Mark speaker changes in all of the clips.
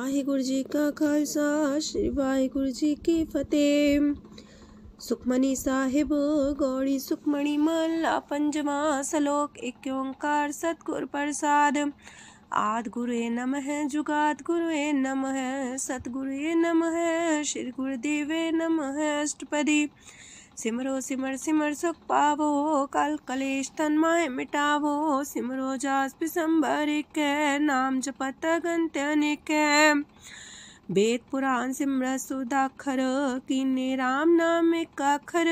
Speaker 1: वाहिगुरु जी का खालसा श्री वाहिगुरु जी की फतेह। सुखमनी साहिब गौड़ी सुखमणि मल्ला पंजवा सलोक एक ओंकार सतगुर प्रसाद। आद गुरुए नमः जुगाद गुरुए नमः सतगुरुए नमः श्री गुरुदेवे नमः अष्टपदी। सिमरो सिमर सिमर सुख पावो कल कलेश तन माहे मिटावो। सिमरो जास पिसंबर के नाम जपत गंत अनेक। वेद पुराण सिमरत सुदाखर किन्ने राम नाम एक अखर।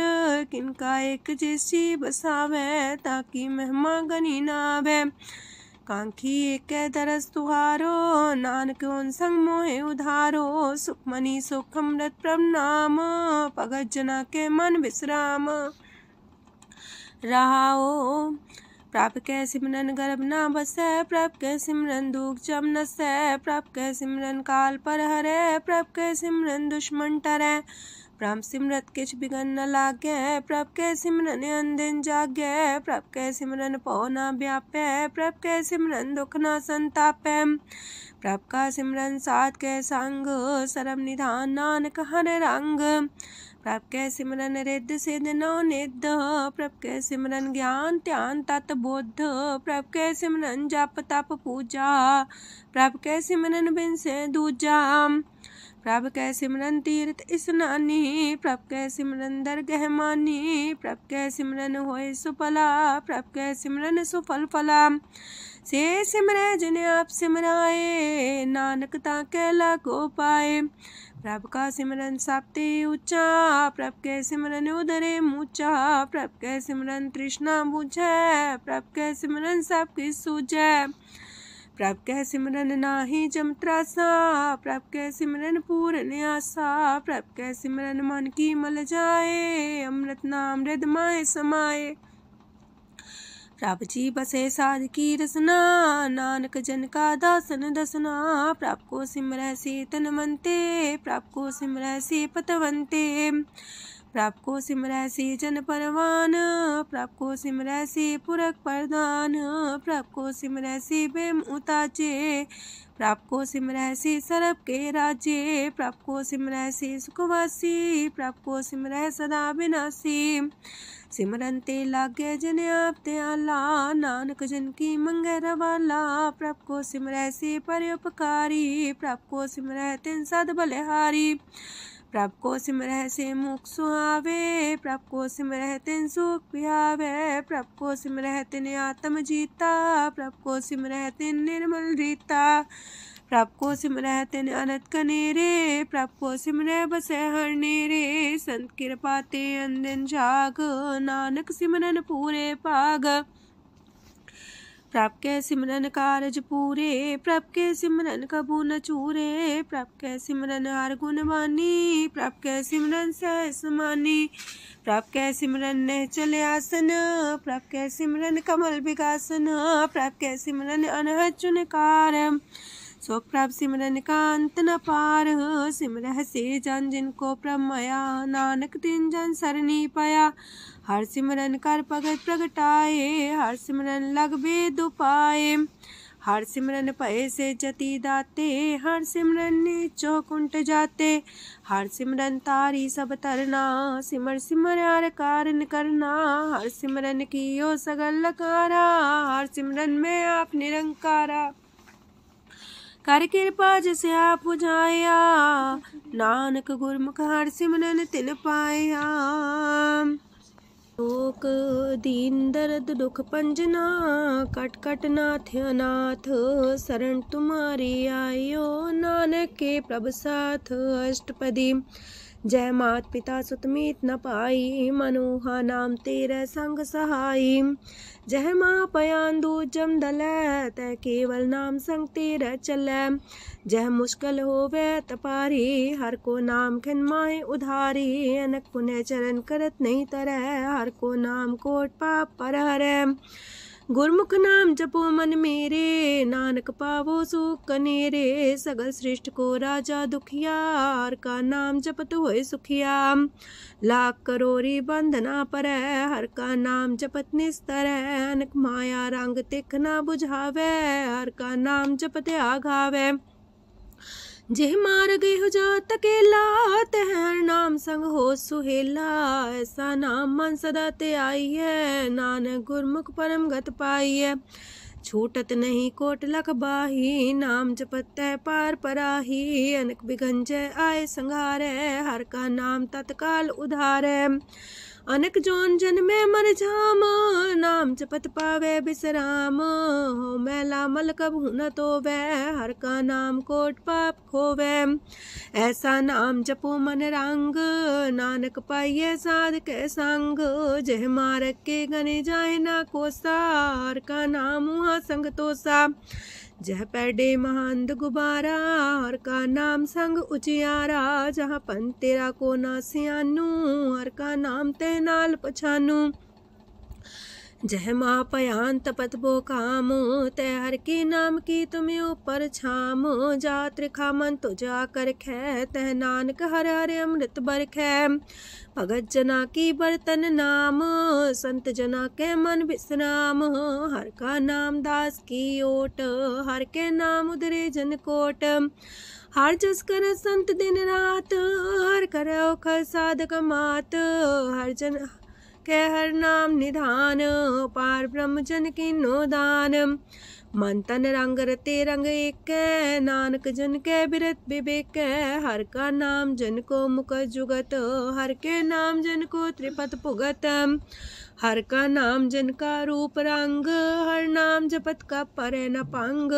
Speaker 1: किनका एक जैसी बसावे ताकि महिमा गनी नावे। कांखी एक दरस तुहारो नानक उन संग मोहे उधारो। सुखमनी सुख अमृत प्रणाम भगत जना के मन विश्राम। रहाओ प्रभ कै सिमरन गर्भ ना बसै। प्रभ कै सिमरन दुख जम नसै। प्रभ कै सिमरन काल पर हरै। प्रभ कै सिमरन दुश्मन टरै। प्रभ सिमरत किछ बिगन न लागै। प्रभ कै सिमरन अंदिन जागै। प्रभ कै सिमरन पौ ना व्यापै। प्रभ कै सिमरन दुख ना संतापै। प्रभ का सिमरन साध कै संग सरम निधान नानक हर रंग। प्रभ कै सिमरन रिद्ध सिद्ध नौ निध। प्रभ कै सिमरन ज्ञान ध्यान तत बुद्ध। प्रभ कै सिमरन जप तप पूजा। प्रभ कै सिमरन बिन से दूजा। प्रभ कै सिमरन तीर्थ स्नानी। प्रभ कै सिमरन दरगह मानी। प्रभ कै सिमरन होए सुफला। प्रभ कै सिमरन सुफल फला। से सिमरै जिन आप सिमराए नानक ताकै लागो पाए। प्रभ का सिमरन सबते ऊंचा। प्रभ कै सिमरन उदरे मूचा। प्रभ कै सिमरन तृष्णा बुझै। प्रभ कै सिमरन सब किछ सूझै। प्रभ कै सिमरन नाही जम त्रासा। प्रभ कै सिमरन पूर्ण आसा। प्रभ कै सिमरन मन की मल जाए। अमृत नाम हृदय माहे समाए। प्रभ जी बसे साध की रसना नानक जन का दासन दसना। प्रभ को सिमरै से तनवंते। प्रभ को सिमरै से पतवंते। प्रभ को सिमरै से जन परवान। प्रभ को सिमरै से पुरख प्रधान। प्रभ को सिमरै से बेम उताचे। प्रभ को सिमरै से सरब के राजे। प्रभ को सिमरै से सुखवासी। प्रभ को सिमरै सदा विनाशी। सिमरन ते लागे जन आप दयाला नानक जन की मंगै रवाला। प्रभ को सिमरै से परोपकारी। प्रभ को सिमरै तिन सद बलिहारी। प्रभ को सिमरै से मुख सुहावे। प्रभ को सिमरै तिन सुख पिहावे। प्रभ को सिमरै तिन आत्म जीता। प्रभ को सिमरै तिन निर्मल रीता। प्रभ को सिमरै तिन अनंत कनेरे। प्रभ को सिमरै बसै हर नेरे। संत कृपा ते अंदिन जाग नानक सिमरन पूरे पाग। प्रभ कै सिमरन कारज पूरे। प्रभ कै सिमरन कबू न चूरे। प्रभ कै सिमरन हर गुण बानी। प्रभ कै सिमरन सहज समानी। प्रभ कै सिमरन निश्चल आसन। प्रभ कै सिमरन कमल विकासन। प्रभ कै सिमरन अनहद चुनकार। सो प्रभ सिमरन का अंत न पार। सिमरह से जन जिनको प्रभ माया नानक तिन जन सरनी पाया। हर सिमरन कर भगत प्रगटाए। हर सिमरन लग वेद उपाय। हर सिमरन पए से जति दाते। हर सिमरन नीचो कुंट जाते। हर सिमरन तारी सब तरना। सिमर सिमर हर कारण करना। हर सिमरन कियो सगल लकारा। हर सिमरन में आप निरंकारा। कर कृपा जैसे आप बुझाया नानक गुरमुख हर सिमरन तिन पाया। लोक दीन दर्द दुख पंजना कट कट नाथ अनाथ। शरण तुम्हारी आयो नानक के प्रभ साथ। अष्टपदी जय मात पिता सुत मीत न पाई। मनोहा नाम तेरे संग सहाई। जय माँ पयान दूज जम दलै तै केवल नाम संग तेरे चलै। जह मुश्किल होवे तपारी हर को नाम खिन माहे उधारी। अनक पुण्य चरण करत नहीं तरह हर को नाम कोट पाप पर हरै। गुरमुख नाम जपो मन मेरे नानक पावो सुख कनेरे। सगल सृष्टि को राजा दुखिया हर का नाम जपत होए सुखिया। लाख करोरी बंधना परै हर का नाम जपत निस्तर। अनक माया रंग तिख ना बुझावे हर का नाम जपत आघावे। जेह मार गए हो जात अकेला, तह हर नाम संग हो सुहेला। ऐसा नाम मन सदा ते आई है, नानक गुरमुख परम गत पाई है। छूटत नहीं कोट लख बाही, नाम जपत है पार पराही। अनक बिगंजय आए संघारे, हर का नाम तत्काल उधारे। अनक जोन जन्मे मर जाम, नाम जपत पावे बिसराम। हो मैला मल कबहू न तोवे, हर का नाम कोट पाप खोवे। ऐसा नाम जपो मन रंग, नानक पाइये साध के संग। जह मारक के गने जाए ना कोसा, हर का नाम हुआ संग तोसा। जह पैडे महांद गुबारा, हर का नाम संग उजियारा। जहाँ पन तेरा को ना सियानू, हर का नाम ते नाल पछानू। जह माँ पयान तपत बो काम, तय हर के नाम की तुम्हें ऊपर छाम। जात रिखा मन तो जा कर खे, तह नानक हर हर अमृत बरखै। भगत जना की बर्तन नाम, संत जना के मन विश्राम। हर का नाम दास की ओट, हर के नाम उधरे जन कोट। हर जस कर संत दिन रात, हर करो खर साधक मात। हर जन के हर नाम निधान, पार ब्रह्म जन की नो दान। मन तन रंग रते रंग एक, नानक जन के बिरत विवेक। हर का नाम जन को मुख जुगत, हर के नाम जन को त्रिपत पुगत। हर का नाम जन का रूप रंग, हर नाम जपत का परे न पंग।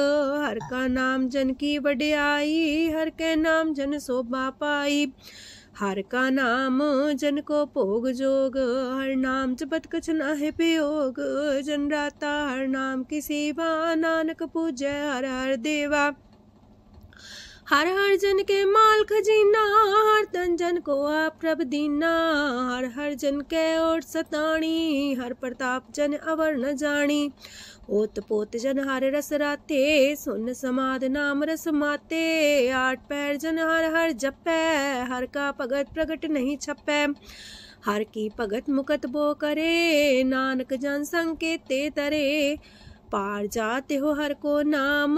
Speaker 1: हर का नाम जन की वडियाई, हर के नाम जन शोभा पाई। हर का नाम जन को भोग जोग, हर नाम जपत कछ नाहि वियोग। जन राता हर नाम की सेवा, नानक पूजै हर हर देवा। हर हर जन के माल खजीना, हर तन जन को आप प्रभ दीना। हर हर जन के ओट सताणी, हर प्रताप जन अवर न जानी। ओत पोत जन हर रस राते, सुन समाध नाम रस माते। आठ पैर जन हर हर जपै, हर का भगत प्रगट नहीं छपै। हर की भगत मुकत बो करे, नानक जन संकेते तरे। पार जाते हो हर को नाम,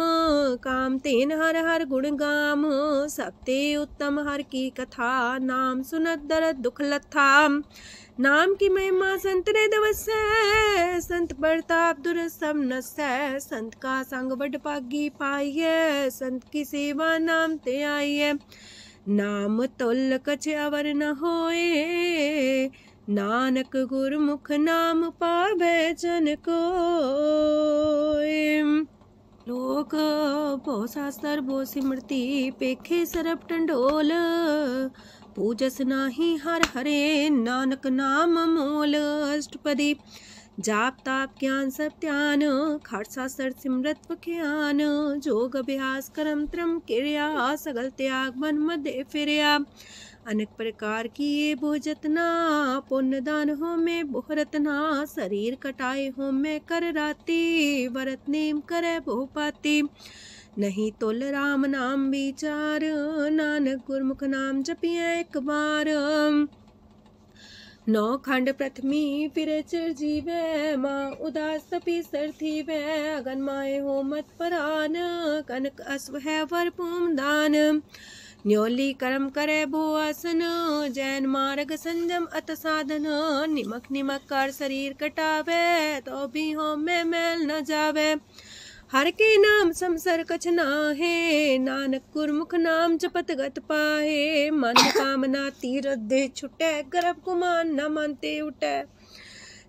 Speaker 1: काम तेन हर हर गुण गाम। सबते उत्तम हर की कथा, नाम सुनत दरद दुख लथा। नाम की महिमा संत रे दवसै, संत प्रताप दुर सब नसै। संत का संग बड़ पागी पाइयै, संत की सेवा नाम ते आइयै। नाम तुल कछ अवर न होए, नानक गुरमुख नाम पावै जन कोय। लोक भो शास्त्र भो सिमरती, पेखे सरब टंडोल। पूजस नाही हर हरे, नानक नाम मोल। अष्टपदी जाप ताप ज्ञान सब ध्यान, खट शास्त्र सिमरत बख्यान। जोग अभ्यास करम त्रम क्रिया, सगल त्याग मन मध्य फिरया। अनेक प्रकार की ये बहु जतना, पुण्य दान हो में बहु रतना। शरीर कटाए हो में कर राती, व्रत नेम करे बहु पाती। नहीं तुल राम नाम विचार, नानक गुरमुख नाम जपिए एक बार। नौ खंड प्रथमी फिर चिर जीवै, माँ उदास तपी सर थीवै। अगन माए हो मत परान, कनक अश्व है वर पूम दान। न्योली कर्म करे भो आसन, जैन मार्ग संजम अत साधन। निमक निमक कर शरीर कटावे, तो भी हो में मैल न जावे। हर के नाम समसर कछ नाहे, नानक गुरमुख नाम जपत गत पाहे। मन कामना तीरथ दे छुटै, गर्भ गुमान न मानते उठै।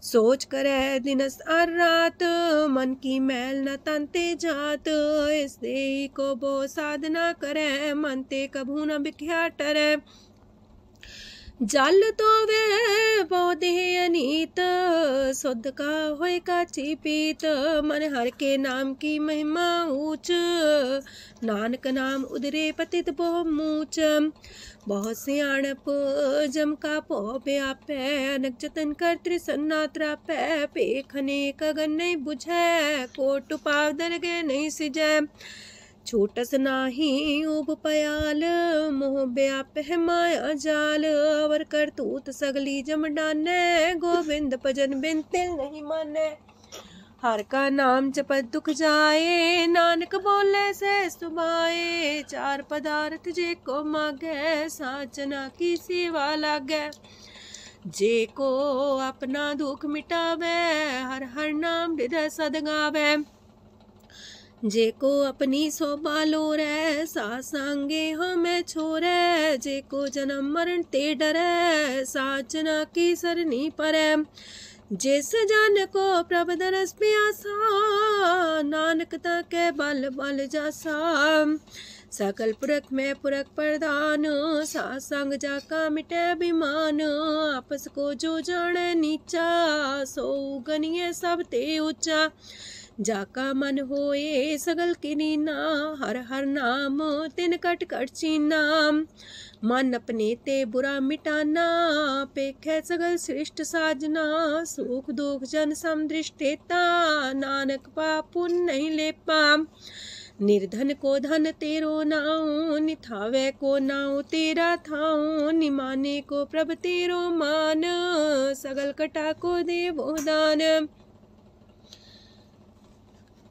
Speaker 1: सोच करे दिनस और रात, मन की मैल न तनते जात। इस देही को बो साधना करे, मनते कभू न बिख्या टरै। जल तो वे पौधे अनीत, शुद्ध का होए काची पीत। मन हर के नाम की महिमा ऊंच, नानक नाम उदरे पतित बहु मूच। बहुत सियाणप जम का पो व्यापै, अनक जतन कर त्रिसन्ना त्रापै। पेखने कगन नहीं बुझै, कोट पाव दरगे नहीं सिजै। छूटस नाही उब पयाल, मोह व्याप है माया जाल। अवर करतूत सगली जम डानै, गोविंद भजन बिन तिल नहीं मानै। हर का नाम जपत दुख जाए, नानक बोले से सुभाए। चार पदार्थ जे को मागे, साजना की सेवा लागे। जे को अपना दुख मिटावे, हर हर नाम हृदय सद गावे। जे को अपनी शोभा लोरे, सासंगे हमें छोरे। जे को जन्म मरण ते डरे, साजना की सरनी परे। जिस जन को प्रभ दरस प्यासा, नानक ताके बल बल जासा। सकल पुरख में पुरख प्रधान, सासंग जाका मिटे अभिमान। आपस को जो जाने नीचा, सो गनिये सब ते ऊंचा। जाका मन होए सगल किरीना, हर हर नाम तिन कट कट चीना। मन अपने ते बुरा मिटाना, पेखे सगल श्रेष्ठ साजना। सुख दुख जन समदृष्टेता, नानक पाप पुण्य नहीं लेपा। निर्धन को धन तेरो नाऊ, निथावे को नाऊ तेरा थाऊ। निमाने को प्रभ तेरो मान, सगल कटा को देवो दान।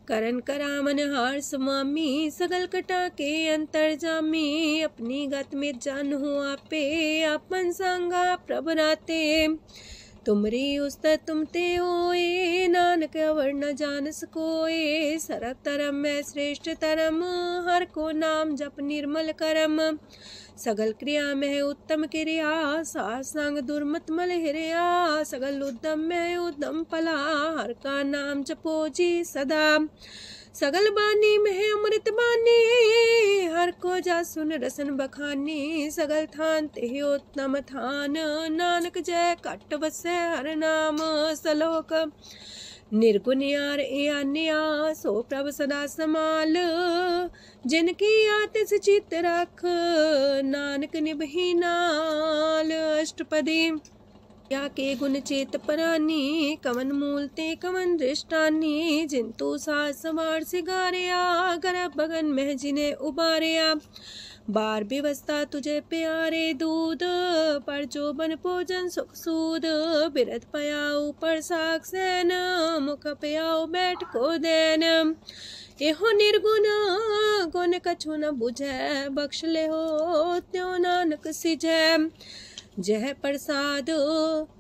Speaker 1: करन करामन हार समामी, सगल कटा के अंतर जामी। अपनी गत में जन हो आपे, आपन संगा प्रभ राते। तुमरी उस्तर तुम ते होए, नानक अवर न जान सकोए। सरब तरम में श्रेष्ठ तरम, हर को नाम जप निर्मल करम। सगल क्रिया में उत्तम क्रिया, सासंग दुर्मत मल हिरिया। सगल उद्यम में उद्यम फला, हर का नाम जपो जी सदा। सगल बानी में अमृत बानी, हर को जा सुन रसन बखानी। सगल थान ते उत्तम थान, नानक जय कट बसे हर नाम सलोक। निर्गुण यार आन्या, सो प्रभ सदा समाल। जिनकी आतिस चित रख, नानक निभही नाल। अष्टपदी या के गुण चेत परानी, कवन मूल ते कवन दृष्टानी। जिंतु सास सवार सिगारिया, गर्भ बगन में जिने उबारिया। बार व्यवस्था तुझे प्यारे दूध, पर जो बन भोजन सुख सूद। बिरत पयाऊ पर साग सैन, मुख पयाऊ बैठ को देन। एहो निर्गुण गुण कछु न बुझै, बख्श ले हो त्यों नानक सिझै। जह प्रसाद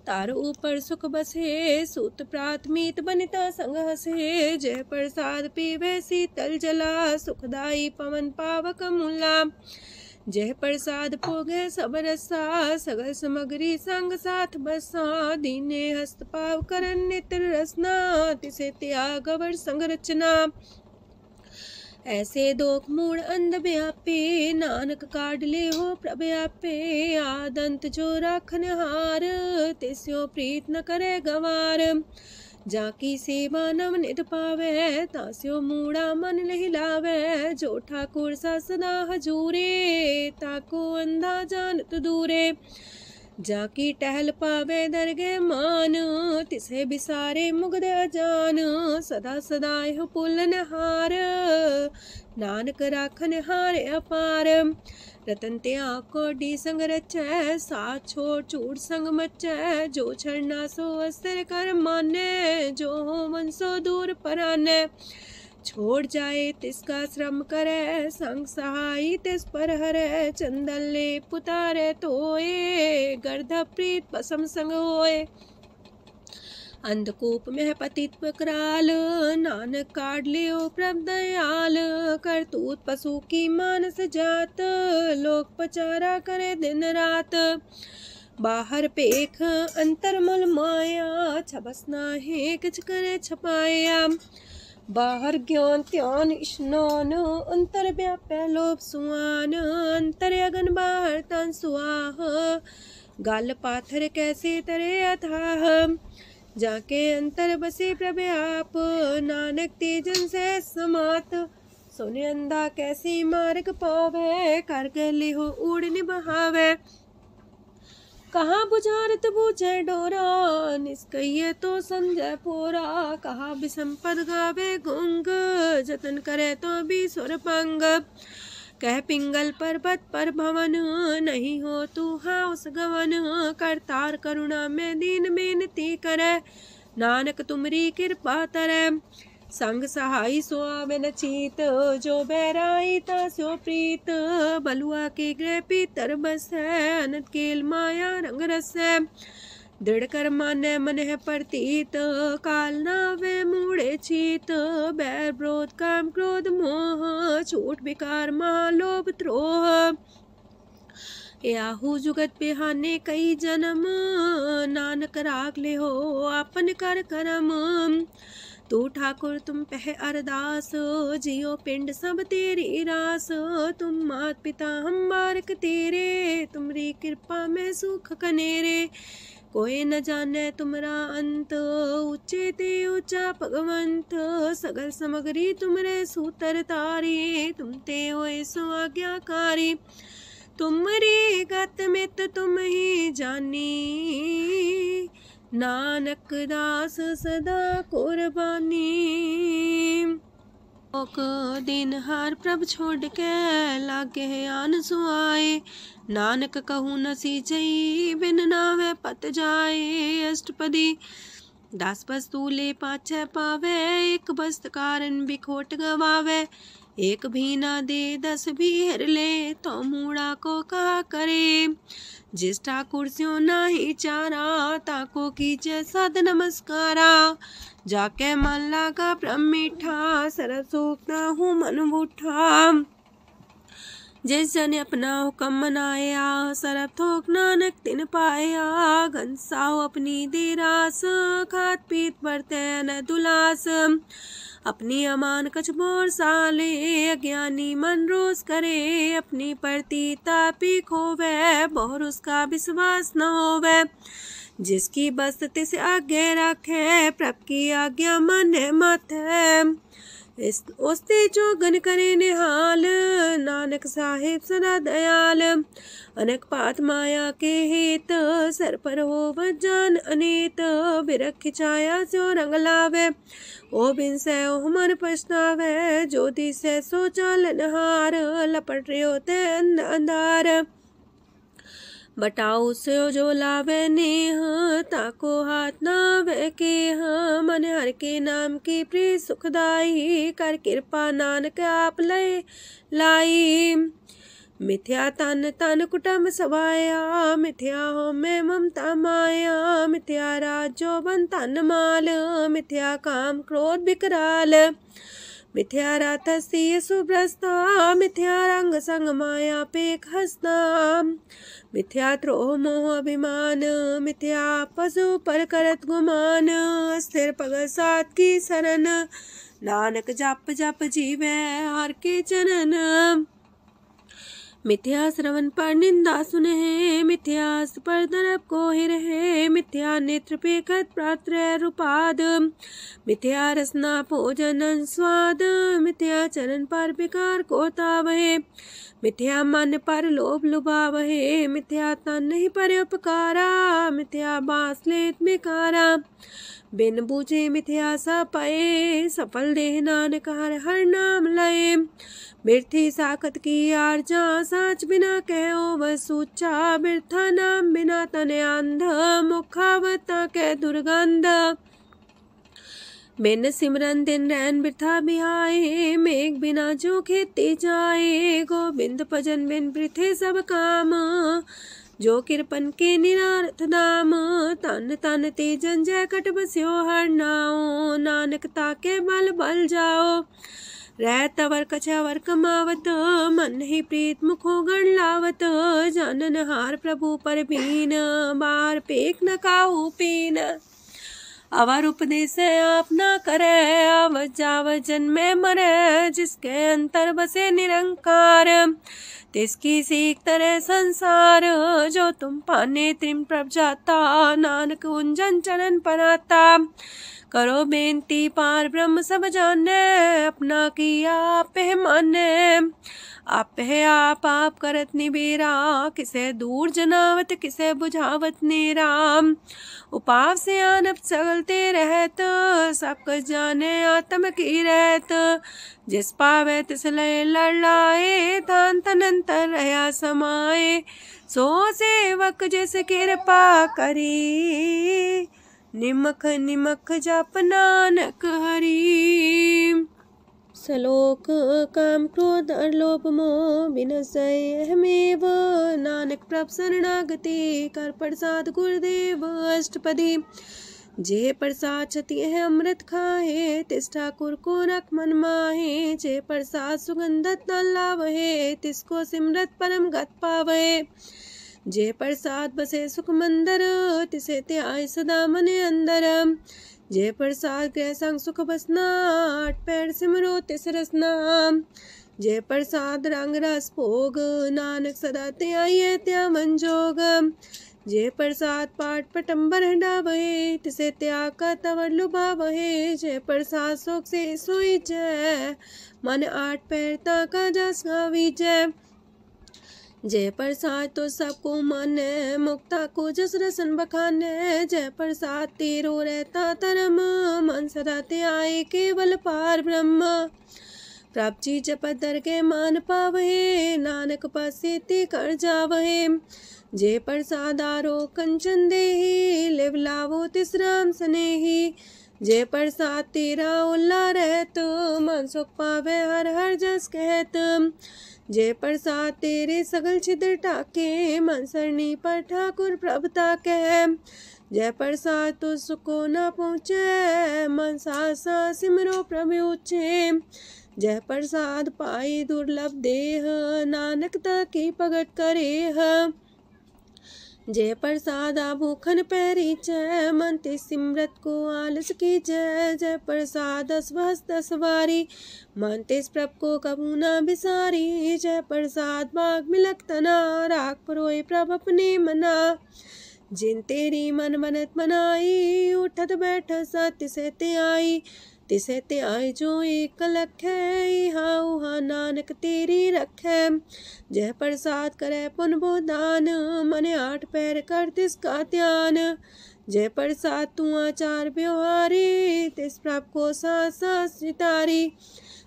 Speaker 1: तार ऊपर सुख बसे, सूत प्रात मीत बनिता संग हसे। जह प्रसाद पीवे शीतल जला, सुखदाई पवन पावक मूला। जह प्रसाद भोगे सब रसा, सगल समग्री संग साथ बसा। दीने हस्त पाव करन नित्र रसना, तिसे त्याग अवर संग रचना। ऐसे दोख मूड अंध व्यापे, नानक काढ़ ले हो प्रभ आपे। आदंत जो राखन हार, तिस्यो प्रीत न करे गवार। जाकी सेवा नव निध पावे, तास्यो मूड़ा मन लहिलावे। जो ठाकुर सा सदा हजूरे, ताको अंधा जानत दूरे। जाकी टहल पावे दरगे मान, तिसे बिसारे मुग्ध अजान। सदा सदा यह पुलन हार, नानक राखन हार अपार। रतन त्याग कोडी संग रचै, साथ छोड़ चूड़ संग मचै। जो छड़ना सो अस्थिर कर माने, जो हो मन सो दूर पराने। छोड़ जाए तिसका श्रम करे, संग सहाई तिस पर हरे। चंदन ले पुतारे तोए, गर्ध प्रीत पसम संग होए। अंधकूप में पतित कराल, नानक काढ़ लियो प्रभ दयाल। करतूत पशु की मानस जात, लोक पचारा करे दिन रात। बाहर पेख अंतर मूल माया, छबस नाहे किछ करे छपाया। बाहर ज्ञान त्यान स्नान, अंतर व्यापै लोभ सुआन। अंतर अगन बाहर तन सुआह, गल पाथर कैसे तरे अथाह। जाके अंतर बसे प्रभ आप, नानक तेजन से समात। सोने अंधा कैसे मार्ग पावे, कर गले हो उड़ निबहावे। कहाँ बुझारत बूझे डोरा, निष्कइये तो संजय पोरा। कहाँ बिसंपद गावे गुंग, जतन करे तो भी सुर पंग। कह पिंगल पर्वत पर भवन, नहीं हो तू हाउस गवन। करतार करुणा में दीन बेनती करे, नानक तुमरी कृपा तरै। संग सहाई सो आवे न चीत, जो बैराई तास्यो प्रीत। बलुआ के गृह पीतर बसै, अनंत केल माया रंग रसै। दृढ़ कर मानै मन है प्रतीत, काल नावे मूढ़े चीत। बैर विरोध काम क्रोध मोह, छूट विकार महालोभ द्रोह। याहू जुगत बिहाने कई जन्म, नानक राख ले हो आपन कर करम। तू ठाकुर तुम पह अरदास, जियो पिंड सब तेरी रास। तुम मात पिता हम बारक तेरे, तुमरी कृपा में सुख कनेरे। कोई न जाने तुमरा अंत, ऊंचे ते ऊंचा भगवंत। सगल समगरी तुमरे सूतर तारी, तुम ते होए सो आज्ञाकारी। तुमरी गत मित तुम ही जानी, नानक दास सदा कुर्बानी। दिन हार प्रभ छोड़ के, लागे आन सुआए। नानक कहूँ न सींचई, बिन नावे पत जाए। अष्टपदी दस वस्तु ले पाछे पावे, एक वस्त कारण बिखोट गवावे। एक भी ना दे दस भी हर ले, तो मूड़ा को कहा करे। जिस ठाकुर स्यों नाही चारा, ताको कीजे सद नमस्कारा। जाके मन लागा ब्रह्म मीठा, सरस सूखता हूँ मन बूठा। जिस जन अपना हुक्म मनाया, सरब थोक नानक तिन पाया। घनसाओ अपनी दे रास, खात पीत बरते न दुलास। अपनी अमान कछ बोर साले, अज्ञानी मन रोस करे। अपनी परती तापी खोवे, बहुर उसका विश्वास न होवे। जिसकी बस तिस आगे रखे, प्रभ की आज्ञा माने माथे। उसते चौगन करे निहाल, नानक साहिब सदा दयाल। अनेक पात माया के हेत, सर पर हो जान अनेत। बिरख छाया स्यो रंग लावे, ओ बिन से ओ मन पछतावे। जो दिसे सो चालन हार, लपट रहो ते अंधार। बटाऊ से जो लावे नेह, ताको हाथ नावे केह। मन हर के नाम की प्रिय सुखदाई, कर कृपा नानक आप लय लाई। मिथ्या तन तन कुटुंब सवाया, मिथ्या हो में ममता माया। मिथ्या राजो बन तन माल, मिथ्या काम क्रोध विकराल। मिथ्या रातसी सुभ्रस्ता, मिथ्या रंग संग माया पेख हस्ता। मिथ्या द्रोह मोह अभिमान, मिथ्या पशु पर करत गुमान। स्थिर पग सात की शरण, नानक जप जप जीवे हर के चरण। मिथ्या श्रवण पर निंदा सुने, मिथ्या पर दरब को ही रहे। मिथ्या नेत्र पेखत प्रात्र रूपाद, मिथ्या रसना भोजन स्वाद। मिथ्या चरण पर विकार को तावहे, मिथ्या मन पर लोभ लुभावहे। मिथ्या तन नहीं पर उपकारा, मिथ्या बास लेत मिकारा। बिन बूझे मिथ्या सा पाए, सफल देह नानक हर हर नाम लय। बिरथी साखत की आरजा, साच बिना कहो वह सूचा। बिरथा नाम बिना तने अंध, मुखावता के दुर्गंध। बिन सिमरन दिन रैन बिरथा बिहाए, मेघ बिना जो खेती जाए। गोविंद भजन बिन बिरथे सब काम, जो किरपन के निरारथ दाम। तन तन ते जंजय कट बस्यो हर नाओ, नानक ताके बल बल जाओ। रह तवर कछवर कमावत, मन ही प्रीत मुखो गण लावत। जानन हार प्रभु पर बीन, बार पेख न काहू पीन। अवर उपदेश आप न करे, आवत जावत जन्मे मरे। जिसके अंतर बसे निरंकार, तिसकी सीख तरह संसार। जो तुम पाने त्रिम प्रभ जाता, नानक उंजन चरण पनाता। करो बेनती पार ब्रह्म सब जाने, अपना किया आप माने। आप है आप करत निबेरा, किसे दूर जनावत किसे बुझावत नेरा। उपाव से आनप चलते रहत, सब कुछ जाने आत्म की रहत। जिस पावे तिस लय लड़ाए, तान तनंतर रहा समाए। सो सेवक जिस कृपा करी, निमख निमख जप नानक हरि। सलोक काम क्रोध लोभ मोह विनशय अहमेव, नानक प्रभ शरणागति कर प्रसाद गुरुदेव अष्टपदी। जे प्रसाद छति है अमृत खाहे, तिस ठाकुर को रख मन माहे। जे प्रसाद सुगंधत न लावहे, तिसको सिमरत परम गत पावहे। जे प्रसाद बसे सुख मंदर, तिसे त्याय सदा मने अंदर। जे प्रसाद गृह संग सुख बसना, आठ पैर सिमरो तिस रसना। जे प्रसाद रंग रस भोग, नानक सदा त्याये त्या मन जोग। जे प्रसाद पाठ पटम्बर डावहे, तिसे त्याग का तवर लुभावहे। जे प्रसाद शोक से सोई जय, मन आठ पैर ताका जस गावी जय। जय प्रसाद तो सबको माने, मुक्ता को जस रसन बखाने। जय प्रसाद तेरो रहता धर्म, मन सदा त्याए केवल पार ब्रह्म। प्रभ जी जपत दर के मान पावहे, नानक पासे ते कर जावहे। जय प्रसाद आरो कंचन देही, लिव लावो तिस राम स्नेही। जय प्रसाद तेरा उल्ला रहत, मन सुख पावे हर हर जस कहत। जय प्रसाद तेरे सगल छिद्र टाके, मन सरनी पर ठाकुर प्रभ ताके। जय प्रसाद तो सुको न पहुँचे, मन सा सिमरो प्रभु ऊँचे। जय प्रसाद पाई दुर्लभ देह, नानक ताकी प्रगट करे। जय प्रसाद आभूखन पैरी जय, मन ते सिमरत को आलस की जय। जय प्रसाद अस्वस्थ सवारी, मन तेस प्रभ को कबू न बिसारी। जय प्रसाद बाग मिलक तना, राख परोए प्रभ अपने मना। जिन तेरी मन मनत मनाई, उठत बैठत सत्य से ते आई। तिसे ते आए जो एक लख है, इहा उहा नानक तेरी रखै। जय प्रसाद करे पुन बोदान, मने आठ पैर कर तिसका ध्यान। जय प्रसाद तू आचार व्यवहारी, तिस प्रभ को सास सितारी।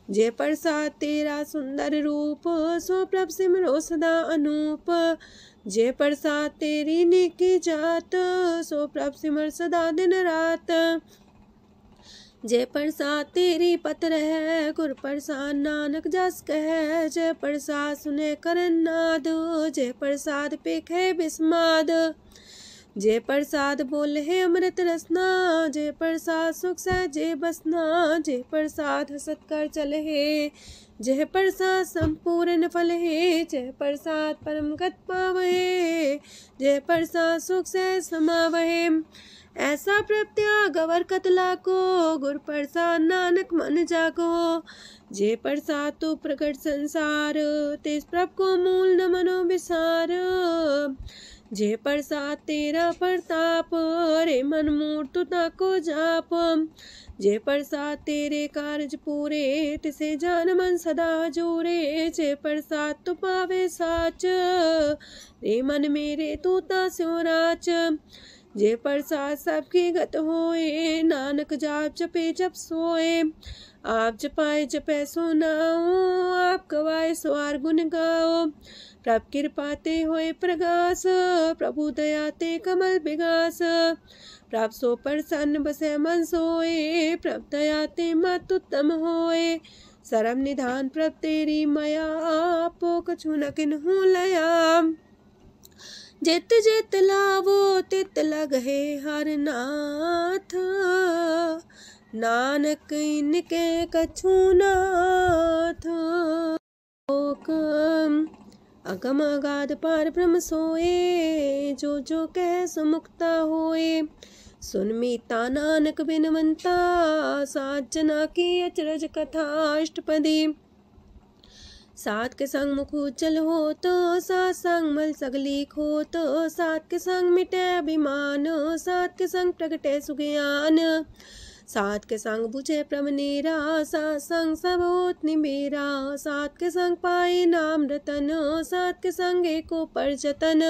Speaker 1: जय प्रसाद तेरा सुंदर रूप, सो प्रभ सिमरो सदा अनूप। जय प्रसाद तेरी नेकी जात, सो प्रभ सिमर सदा दिन रात। जय प्रसाद तेरी पत्र है, गुर प्रसाद नानक जस कह। जय प्रसाद सुने करन नाद, जय प्रसाद पेखे बिस्माद। जय प्रसाद बोले है अमृत रसना, जय प्रसाद सुख सहजे बसना। जय प्रसाद हसत कर चले है, जय प्रसाद संपूर्ण फल है। जय प्रसाद परम गत पावहे, जय प्रसाद सुख से समावहे। ऐसा प्रत्याग अवर कतला को, गुर प्रसाद नानक मन जागो। जय प्रसाद तो प्रकट संसार, तेज प्रभ को मूल न मनो विसार। जय प्रसाद तेरा प्रताप, रे मन मूर्त ताको जाप। जय प्रसाद तेरे कारज पूरे, तिसे जान मन सदा जोरे। जय प्रसाद तू पावे साच, रे मन मेरे तू ता स्यो राच। जय प्रसाद सबकी गत होए, नानक जाप जपे जप सोए। आप जपाए जपे सो नाओ, आप गवाए सो आर गुण गाओ। प्रभ कृपा ते होए प्रगास, प्रभु दया ते कमल विगास। प्रभ सो प्रसन्न बसे मन सोए, प्रभ दया ते मत उत्तम होए। सरम निधान प्रभ तेरी मया, आपो कछु न किन्हु लया। जित जित लावो तित लगहे हर नाथ, नानक इनके कछु नाथ। अगम अगाध पार ब्रह्म सोए, जो जो कह सो मुक्ता होए। सुन मीता नानक बिनवंता, सात जना की अचरज कथा अष्टपदी। सात के संग मुख उज्जल हो तो, सात संग मल सगली खो तो। सात के संग मिटे अभिमान, सात के संग प्रगटे सुज्ञान। सात के संग बुझे प्रमनेरा, सात संग सब होत निमेरा। सात के संग पाए नाम रतन, सात के संग एको पर जतन।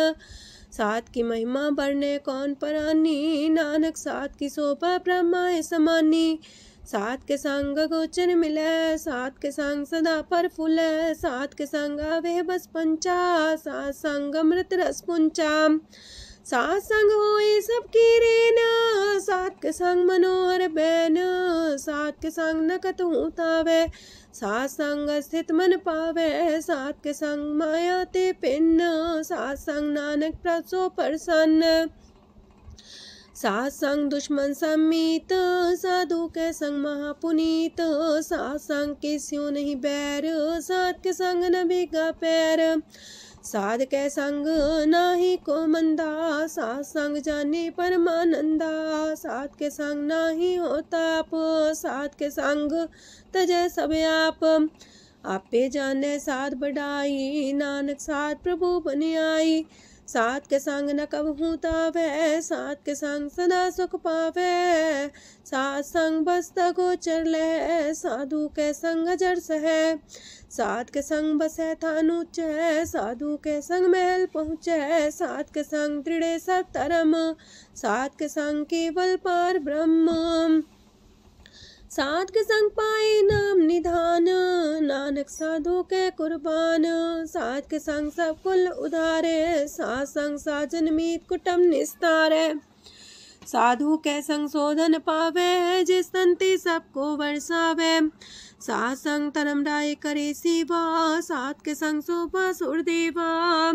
Speaker 1: सात की महिमा बरने कौन परानी, नानक सात की शोभा ब्रह्मा समानी। सात के संग गोचर मिले, सात के संग सदा पर फूले। सात के संग आवे बस पंचा, सात संग अमृत रस पुंचा। सात संग होए सबकी रेन, सात के संग मनोहर बैन, सात के संग न कतहु तावै, सात संग स्थित मन पावै, सात के संग माया ते पिन्न, सात संग नानक प्रसो प्रसन्न। सात संग दुश्मन समीत, साधु के संग महापुनीत, सात संग किस्यों नहीं बैर, सात के संग न भीगा पैर, साध के संग नाही को मंदा, सात संग जाने परमानंदा, सात के संग नाही हो ताप, सात के संग तजै सब आप, आपे जाने साध बढ़ाई, नानक साध प्रभु बन आई, सात के संग न कबहू तावै, सात के संग सदा सुख पावै, सात संग बसता गोचर लहै, साधु के संग अजर सहै, सात के संग बसै थान ऊंचै, साधु के संग महल पहुँचै, सात के संग दृढ़ सब धर्म, सात के संग केवल पार ब्रह्म, सात के संग पाए नाम निधान, नानक साधु के कुर्बान, सात के संग सब कुल उधारे, सात संग साजन मीत कुटुम निस्तारे, साधु के संग शोधन पावे, जिस तंती सबको बरसावे, सात संग धर्म राय करे सेवा, सात के संग शोभा सुरदेवा,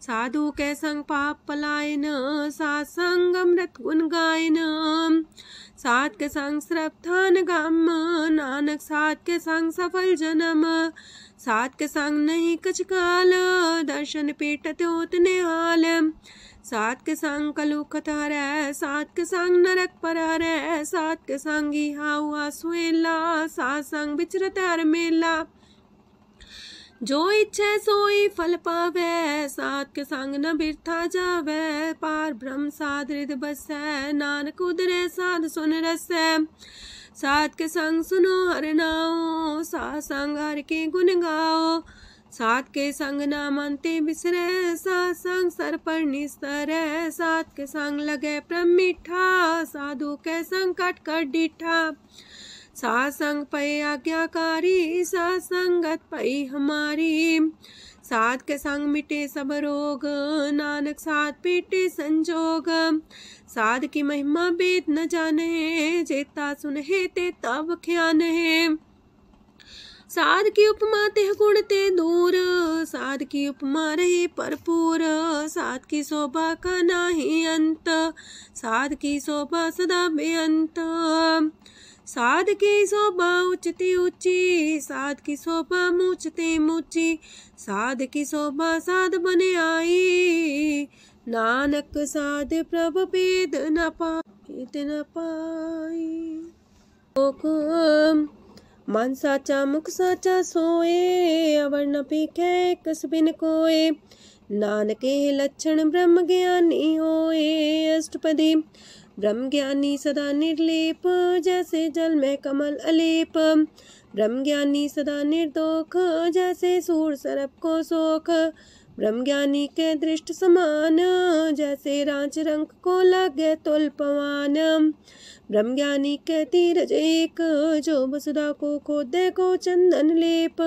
Speaker 1: साधु के संग पाप पलायन, सात संग अमृत गुण गायन, सात के संग श्रद्धान गम, नानक सात के संग सफल जन्म, सात के संग नहीं कछ काल, दर्शन पेटत होत निहाल, सात के संग कलुखत हरै, सात के संग नरक पर हरै, सात के संग इहा हुआ सुएला, सात संग विचरत हर मेला, जो इच्छा सोई फल पावै, सात के संग न बिरथा जावै, पार ब्रह्म साध हृदय बसै, नानक उदरै साध सुन रसै, सात के संग सुनो हर नाओ, सात संग हर के गुण गाओ, सात के संग ना मानते बिसरै, सात संग सर पर निस्तरै, सात के संग लगे प्रेम मीठा, साधु के संग कट कर डीठा, सात संग पै आज्ञाकारी, सात संगत पै हमारी, सात के संग मिटे सब रोग, नानक सात पीटे संजोग, साध की महिमा वेद न जाने, जेता सुनहे ते तब ख्यान है, साध की उपमा ते गुण ते दूर, साध की उपमा रही भरपूर, साध की शोभा का नाही अंत, साध की शोभा सदा बेअंत, साध की शोभा उच्चती ऊंची, साध की शोभा मूचते मूची, साध की शोभा साध बने आई, नानक साध प्रभ भेद न पाई, मन साचा मुख साचा सोए, अवर न पीखे कस बिन कोए, नानके लक्षण ब्रह्म ज्ञानी होए, अष्टपदी ब्रह्म ज्ञानी सदा निर्लेप, जैसे जल में कमल अलेप, ब्रह्म ज्ञानी सदा निर्दोख, जैसे सूर सर्प को सोख, ब्रह्म ज्ञानी के दृष्ट समान, जैसे रांच रंग को लगे तुल पवान, ब्रह्म ज्ञानी के तीरज एक, जो वसुधा को खोदे को चंदन लेप,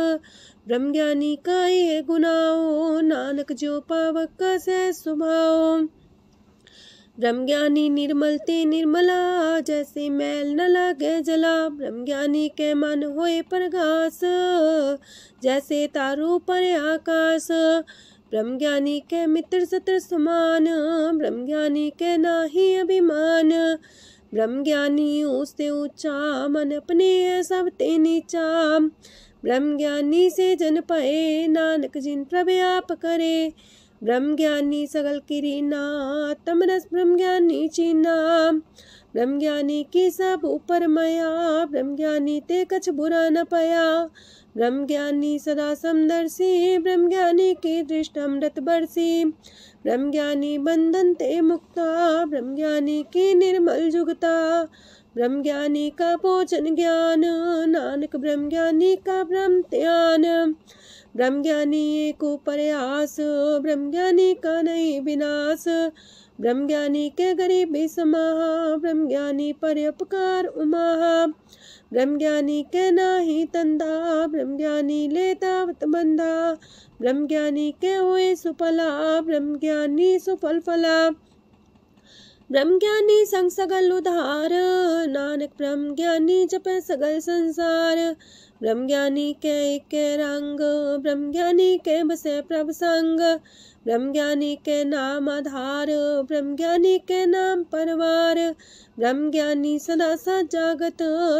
Speaker 1: ब्रह्म ज्ञानी का ये गुनाओ, नानक जो पावक का सह स्वभाव, ब्रह्म ज्ञानी निर्मल ते निर्मला, जैसे मैल न लगे जला, ब्रह्म ज्ञानी के मन होए प्रगास, जैसे तारू पर आकाश, ब्रह्म ज्ञानी के मित्र सत्र समान, ब्रह्म ज्ञानी के नाही अभिमान, ब्रह्म ज्ञानी ऊंचते ऊंचा, मन अपने है सब ते नीचा, ब्रह्म ज्ञानी से जन पाए, नानक जिन प्रभु आप करे, ब्रह्म ज्ञानी सगल किरीना, तमरस ब्रह्म ज्ञानी चीना, ब्रह्म ज्ञानी की सब ऊपर मया, ब्रह्म ज्ञानी ते कछ बुरा न पया, ब्रह्म ज्ञानी सदा समदर्शी, ब्रह्म ज्ञानी की दृष्ट अमृत बरसी, ब्रह्म ज्ञानी बंधन ते मुक्ता, ब्रह्म ज्ञानी की निर्मल जुगता, ब्रह्म ज्ञानी का भोजन ज्ञान, नानक ब्रह्म ज्ञानी का ब्रह्म ध्यान, ब्रह्म ज्ञानी एक प्रयास, ब्रह्म ज्ञानी का नहीं विनाश, ब्रह्म ज्ञानी के गरीबी समाहा, ब्रह्म ज्ञानी पर उपकार उमाहा, ब्रह्म ज्ञानी के नाही तंदा, ब्रह्म ज्ञानी ले दावत बंधा, ब्रह्म ज्ञानी के हुए सुफला, ब्रह्म ज्ञानी सुफल फला, ब्रह्म ज्ञानी संग सगल उधार, नानक ब्रह्म ज्ञानी जपे सगल संसार। ब्रह्म ज्ञानी के एक रंग, ब्रह्म ज्ञानी के बसे प्रभ संग। ब्रह्म ज्ञानी के नाम आधार, ब्रह्म ज्ञानी के नाम परवार। ब्रह्म ज्ञानी सदा सत जागत,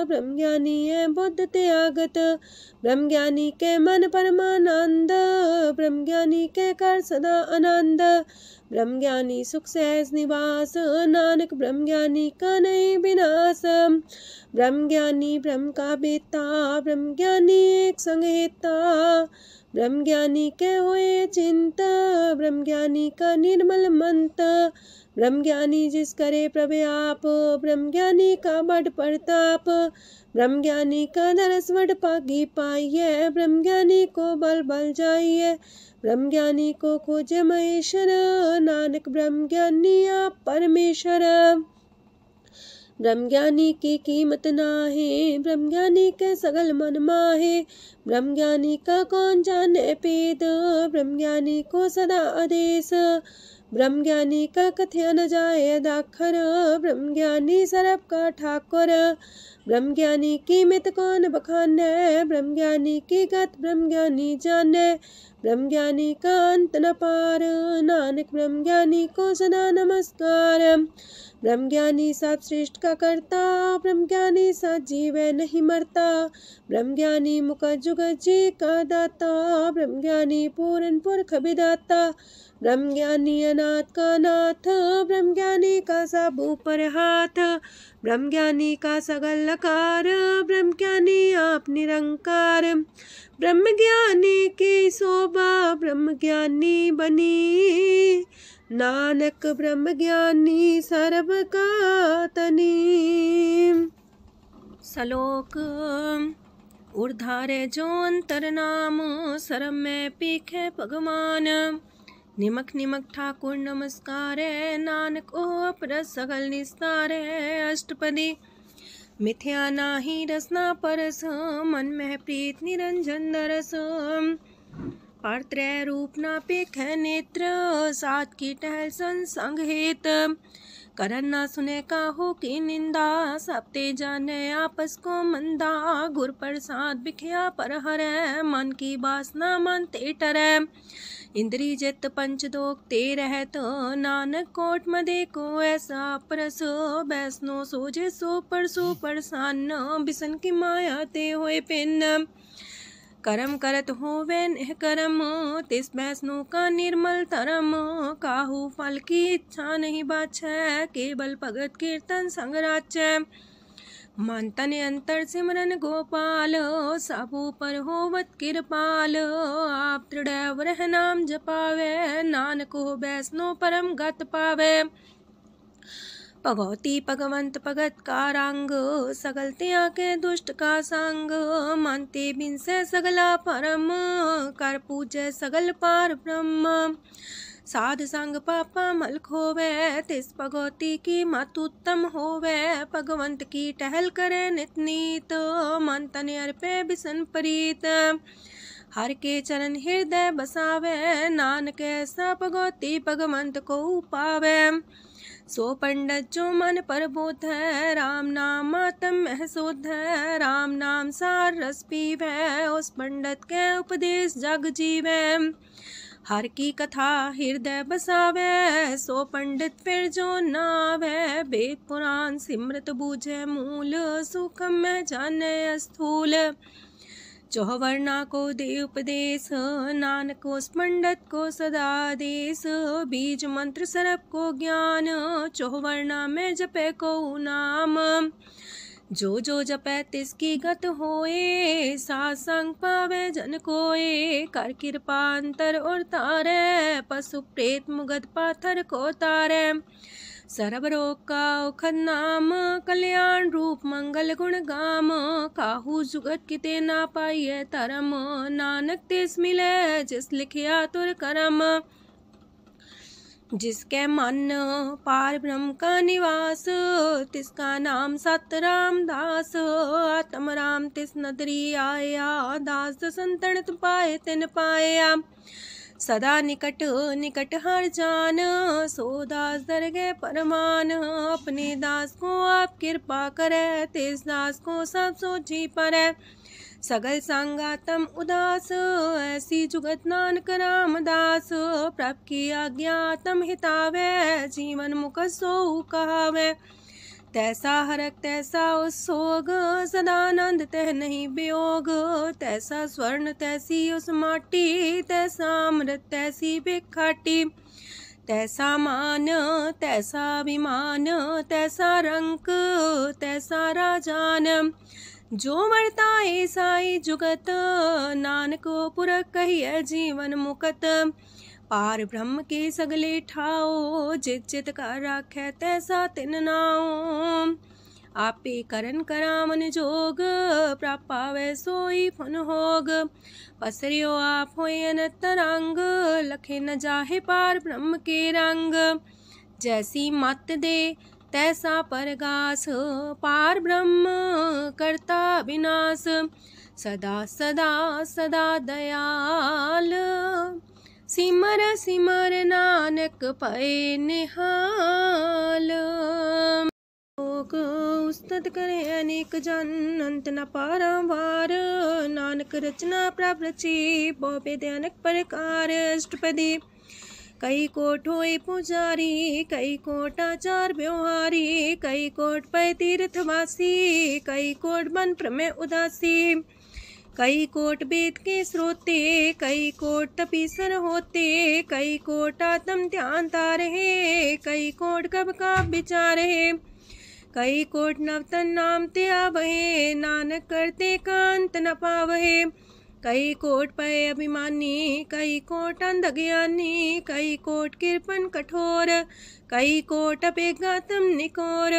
Speaker 1: ब्रह्म ज्ञानी है बुद्ध त्यागत। ब्रह्म ज्ञानी के मन परमानंद, ब्रह्म ज्ञानी के कर सदा आनंद। ब्रह्म ज्ञानी सुख सहज निवास, नानक ब्रह्म ज्ञानी का नहीं विनाश। ब्रह्म ज्ञानी ब्रह्म का बेटा, ब्रह्म ज्ञानी एक संग हेता। ब्रह्म ज्ञानी के हुए चिंता, ब्रह्म ज्ञानी का निर्मल मंत। ब्रह्म ज्ञानी जिस करे प्रभु आप, ब्रह्म ज्ञानी का बड़ प्रताप। ब्रह्म ज्ञानी का दरस वड पागी पाइये, ब्रह्म ज्ञानी को बल बल जाइए। ब्रह्म ज्ञानी को खोजे महेश्वर, नानक ब्रह्म ज्ञानी आप परमेश्वर। ब्रह्म ज्ञानी की कीमत नाहे, ब्रह्म ज्ञानी के सगल मन माहे। ब्रह्म ज्ञानी का कौन जाने पेद, ब्रह्म ज्ञानी को सदा आदेश। ब्रह्म ज्ञानी का कथ्या न जाए दाखर, ब्रह्म ज्ञानी सरब का ठाकुर। ब्रह्म ज्ञानी की मित कौन बखाने, ब्रह्म ज्ञानी की गत ब्रह्म ज्ञानी जाने। ब्रह्म ज्ञानी का अंत न पार, नानक ब्रह्म ज्ञानी को सदा नमस्कार। ब्रह्म ज्ञानी सब श्रेष्ठ का करता, ब्रह्म ज्ञानी सत जीवे नहीं मरता। ब्रह्म ज्ञानी मुख जुग जी का दाता, ब्रह्म ज्ञानी पूरन पुरख विदाता। ब्रह्म ज्ञानी अनाथ का नाथ, ब्रह्म ज्ञानी का सब ऊपर हाथ। ब्रह्म ज्ञानी का सगल लकार, ब्रह्म ज्ञानी आप निरंकार। ब्रह्म ज्ञानी की शोभा ब्रह्म ज्ञानी बनी, नानक ब्रह्म ज्ञानी सर्व का तनी। श्लोक उर्धारे जो अंतर नाम, सरम में पीखे भगवान। निमक निमक ठाकुर नमस्कार, नानक ओ अपर सगल निस्तार। अष्टपदी मिथ्या नाही रसना परस, मन में प्रीत निरंजन दरस। पात्रय रूप ना पेख नेत्र, सात की टहल संसंग हेत। करन ना सुने काहू की निंदा, सब ते जाने आपस को मंदा। गुर प्रसाद बिखया पर हरै, मन की बासना मन ते टरै। इंद्री जित पंच दोग ते रहत, नानक कोट मदे को ऐसा परस। बैसनो सोजे सो परसान, बिसन की माया ते होए पिन। करम करत होवे नेह करम, तिस बैसनो का निर्मल तरम। काहू फल की इच्छा नहीं बाछै, केवल भगत कीर्तन संग राचै। मन तन अंतर सिमरन गोपाल, सब ऊपर होवत कृपाल। आप दृढ़ रह नाम जपावे, नानक हो बैसनो परम गत पावे। भगवती भगवंत भगत का रंग, सगल त्याग के दुष्ट का संग। मानते बिन से सगला परम, कर पूजे सगल पार ब्रह्म। साध संग पापा मल खोवे, तिस भगवती की मत उत्तम होवे। भगवंत की टहल करे नित नीत, मन तन अर्पे बिसन प्रीत। हर के चरण हृदय बसावे, नानक ऐसा भगवती भगवंत को पावे। सो पंडित जो मन पर बोध है, राम नाम आत्म में शोध है। राम नाम सार रस पीवे, उस पंडित के उपदेश जग जीवे। हर की कथा हृदय बसावे, सो पंडित फिर जो नावे। वेद पुराण सिमरत बूझे मूल, सुखम में जाने स्थूल। चौवर्णा को दे उपदेश, नानक उस पंडित को सदा देश। बीज मंत्र सरप को ज्ञान, चौवर्णा में जपे को नाम। जो जपे तिसकी गत होए, सासंग पावे जन कोए। कर कृपा अंतर और तारे, पशु प्रेत मुगद पाथर को तारे। सर्व रोग का औखद नाम, कल्याण रूप मंगल गुण गाम। काहू जुगत किते ना पाइये तरम, नानक तिस मिले जिस लिखिया तुर करम। जिसके मन पार ब्रह्म का निवास, तिसका नाम सत रामदास। आत्म राम तिस नदरी आया, दास संतन पाए तिन पाया। सदा निकट निकट हर जान, सो दास दरगह परमान। अपने दास को आप कृपा करे, तेज दास को सब सोची परै। सगल संगातम उदास, ऐसी जुगत नानक रामदास। प्रभ की आज्ञा तम हितावे, जीवन मुख सो कहावे। तैसा हरक तैसा उत्सोग, सदानंद तह नहीं वियोग। तैसा स्वर्ण तैसी उस माटी, तैसा अमृत तैसी भिखाटी। तैसा मान तैसा अभिमान, तैसा रंक तैसा राजान। जो वर्ताए साई जुगत, नानक पुरख कहिए जीवन मुकत। पार ब्रह्म के सगले ठाओ, जित जित कर राखै तैसा तिन नाओ। आपे करन करामन जोग, प्राप पावै सोई फन होग। पसरियो आप होय अनंत रंग, लखे न जाहे पार ब्रह्म के रंग। जैसी मत दे तैसा परगास, पार ब्रह्म करता विनाश। सदा सदा सदा दयाल, सिमर सिमर नानक पए निहाल। लोक उस्तत करे अनेक जन, अंत न पारावार। नानक रचना प्रभ रची, बहु अनेक प्रकार। अष्टपदी कई कोट होए पुजारी, कई कोट आचार व्यवहारी। कई कोट पै तीर्थवासी, कई कोट बन प्रमेय उदासी। कई कोट वेद के स्रोते, कई कोट तपीसर होते। कई कोट आत्म ध्यान तारहे, कई कोट कब का विचार है। कई कोट नवतन नाम ते आवहे, नानक करते कांत न पावहे। कई कोट पय अभिमानी, कई कोट अंधज्ञानी। कई कोट कृपन कठोर, कई कोट अपेगातम निकोर।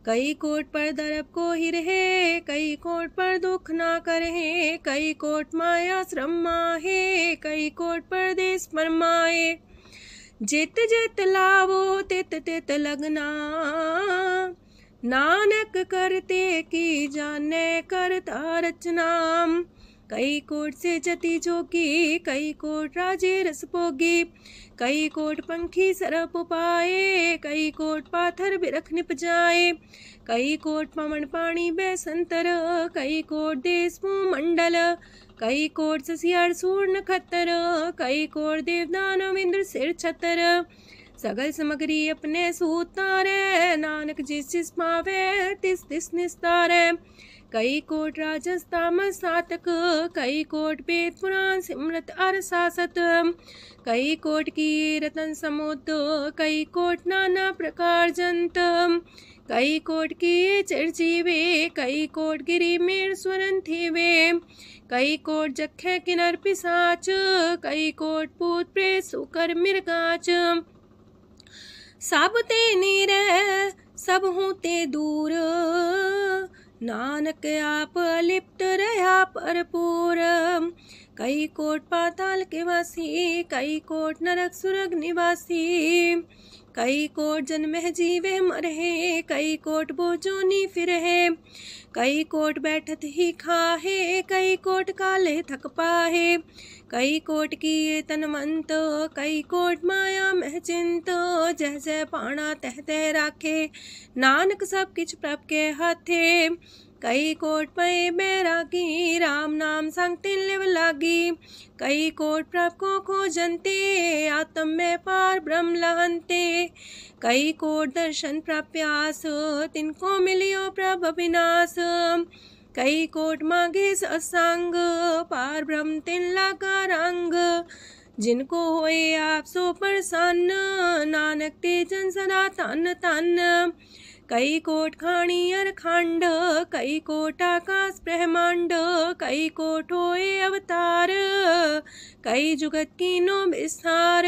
Speaker 1: कई कोट पर दरब को ही रहे, कई कोट पर दुख ना करहे। कई कोट माया श्रम माहे, कई कोट परदेश परमाए। जित जित लावो तित तित लगना, नानक करते की जाने करता रचना। कई कोट से जति जोगी, कई कोट राजे रस भोगी। कई कोट पंखी सरप पाए, कई कोट पाथर बिरख निप जाए। कई कोट पवन पानी बैसंतर, कई कोट देश मंडल। कई कोट ससियार सूर नखत्तर, कई कोट देवदानव इंद्र सिर छतर। सगल सामग्री अपने सूतारे, नानक जिस जिस पावे तिस तिस निस्तारे। कई कोट राजस तामस सातक, कई कोट वेद पुराण सिमरत अर सासत। कई कोट की रतन समुद्र, कई कोट नाना प्रकार जंत। कई कोट की चिरजीवे, कई कोट गिरी मेर स्वरन थीवे। कई कोट जखे किनर पिसाच, कई कोट पूत प्रेत सुकर मिर्गाच। सब ते नीरे सब हूँ ते दूर, नानक आप अलिप्त रहा भरपूर। कई कोट पाताल के वासी, कई कोट नरक सुरग निवासी। कई कोट जन्म जीवे मरहे, कई कोट बोझोनी फिरहे। कई कोट बैठत ही खाहे, कई कोट काले थक पाहे। कई कोट किए तनमंत, कई कोट माया मह चिंत। जह जह पाणा तह तह राखे, नानक सब किछ प्रभ के हाथे। कई कोट पए बैरागी, राम नाम संग तिन लिव लागी। कई कोट प्रभ को खोजंते, आत्म में पार ब्रह्म लहंते। कई कोट दर्शन प्रप्यास, तिनको मिलियो प्रभ अविनाश। कई कोट मांगे सत्संग, पार ब्रह्म तिन लागा रंग। जिनको होए आप सो प्रसन्न, नानक ते जन सदा तन तन। कई कोट खाणी अर खंड, कई कोट आकाश ब्रह्मांड। कई कोट होए अवतार, कई जुगत कीनो विस्तार।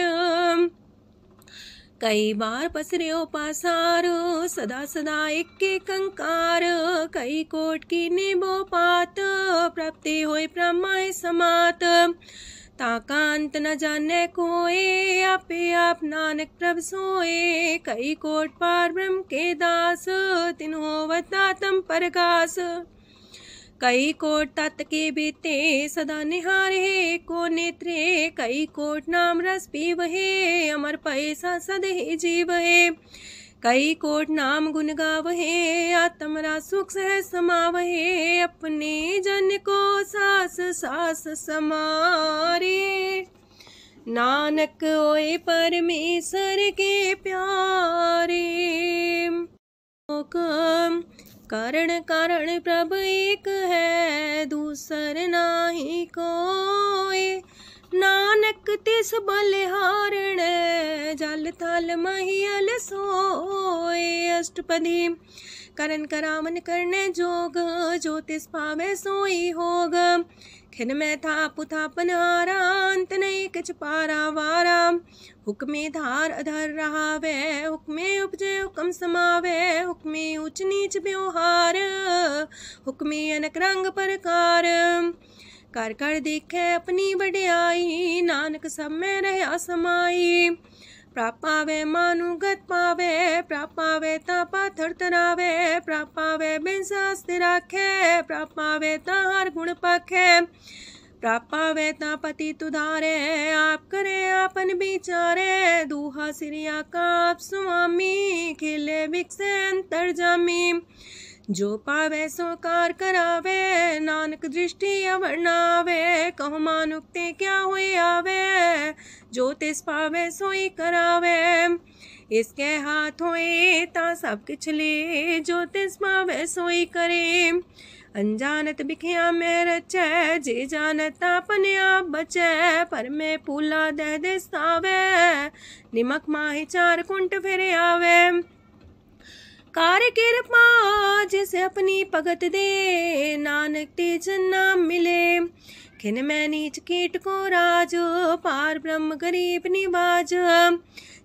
Speaker 1: कई बार पसर्यो पासार, सदा सदा इक्के कंकार। कई कोट की निबो पात, प्राप्ति होए ब्रह्माय समात। ताका अंत न जाने कोए, आपे आप नानक प्रभ सोए। कई कोट पार ब्रह्म के दास, तिन्हो वतातम परगास। कई कोट तत् के बीते सदा निहारे को नेत्रे, कई कोट नाम रस पीवहे अमर पैसा सदहि जीवहे। कई कोट नाम गुण गावहे आत्मरा सुख सह समावहे, अपने जन को सास सास समारे। नानक होए परमेश्वर के प्यारे। कारण कारण प्रभु एक है, दूसर नाही कोय। नानक तिस बलिहारण, जल थल महियल सोय। अष्टपदी। करन करावन करने जोग, जो तिस पावे सोई होग। खिन में था पुथापन हारा, अंत नहीं किछ पारा वारा। हुक्मे धार अधर रहावे, हुक्मे उपजे हुक्म समावे। हुक्मे ऊंच नीच व्यवहार, हुक्मे अनक रंग प्रकार। कर कर देखे अपनी बड़ाई, नानक सब में रहा समाई। प्राप पावे मानुगत पावे, प्राप पावे ता पाथर तरावे। प्राप पावे बिन शास्त्र राखे, प्राप पावे ता हर गुण पाखे। प्राप पावे ता पति तुधारे, आप करे आपन विचारे। दूहा सिरिया का आप स्वामी, खिले बिकसे अंतर जामी। जो पावे सो कार करावे, नानक दृष्टि अवर्णावे। कहु मानुक्ते क्या हुए आवे, जो तिस पावे सोई करावे। इसके हाथ होए ता सब किछ ले, जो तिस पावे सोई करे। अनजानत बिखिया में रचै, जे जानत अपने आप बचै। पर में पूला दह दिसावे, निमक माही चार कुंट फिर आवे। कार कृपा जिसे अपनी भगत दे, नानक तेज नाम मिले। खिन में नीच कीट को राज, पार ब्रह्म गरीब निवाज।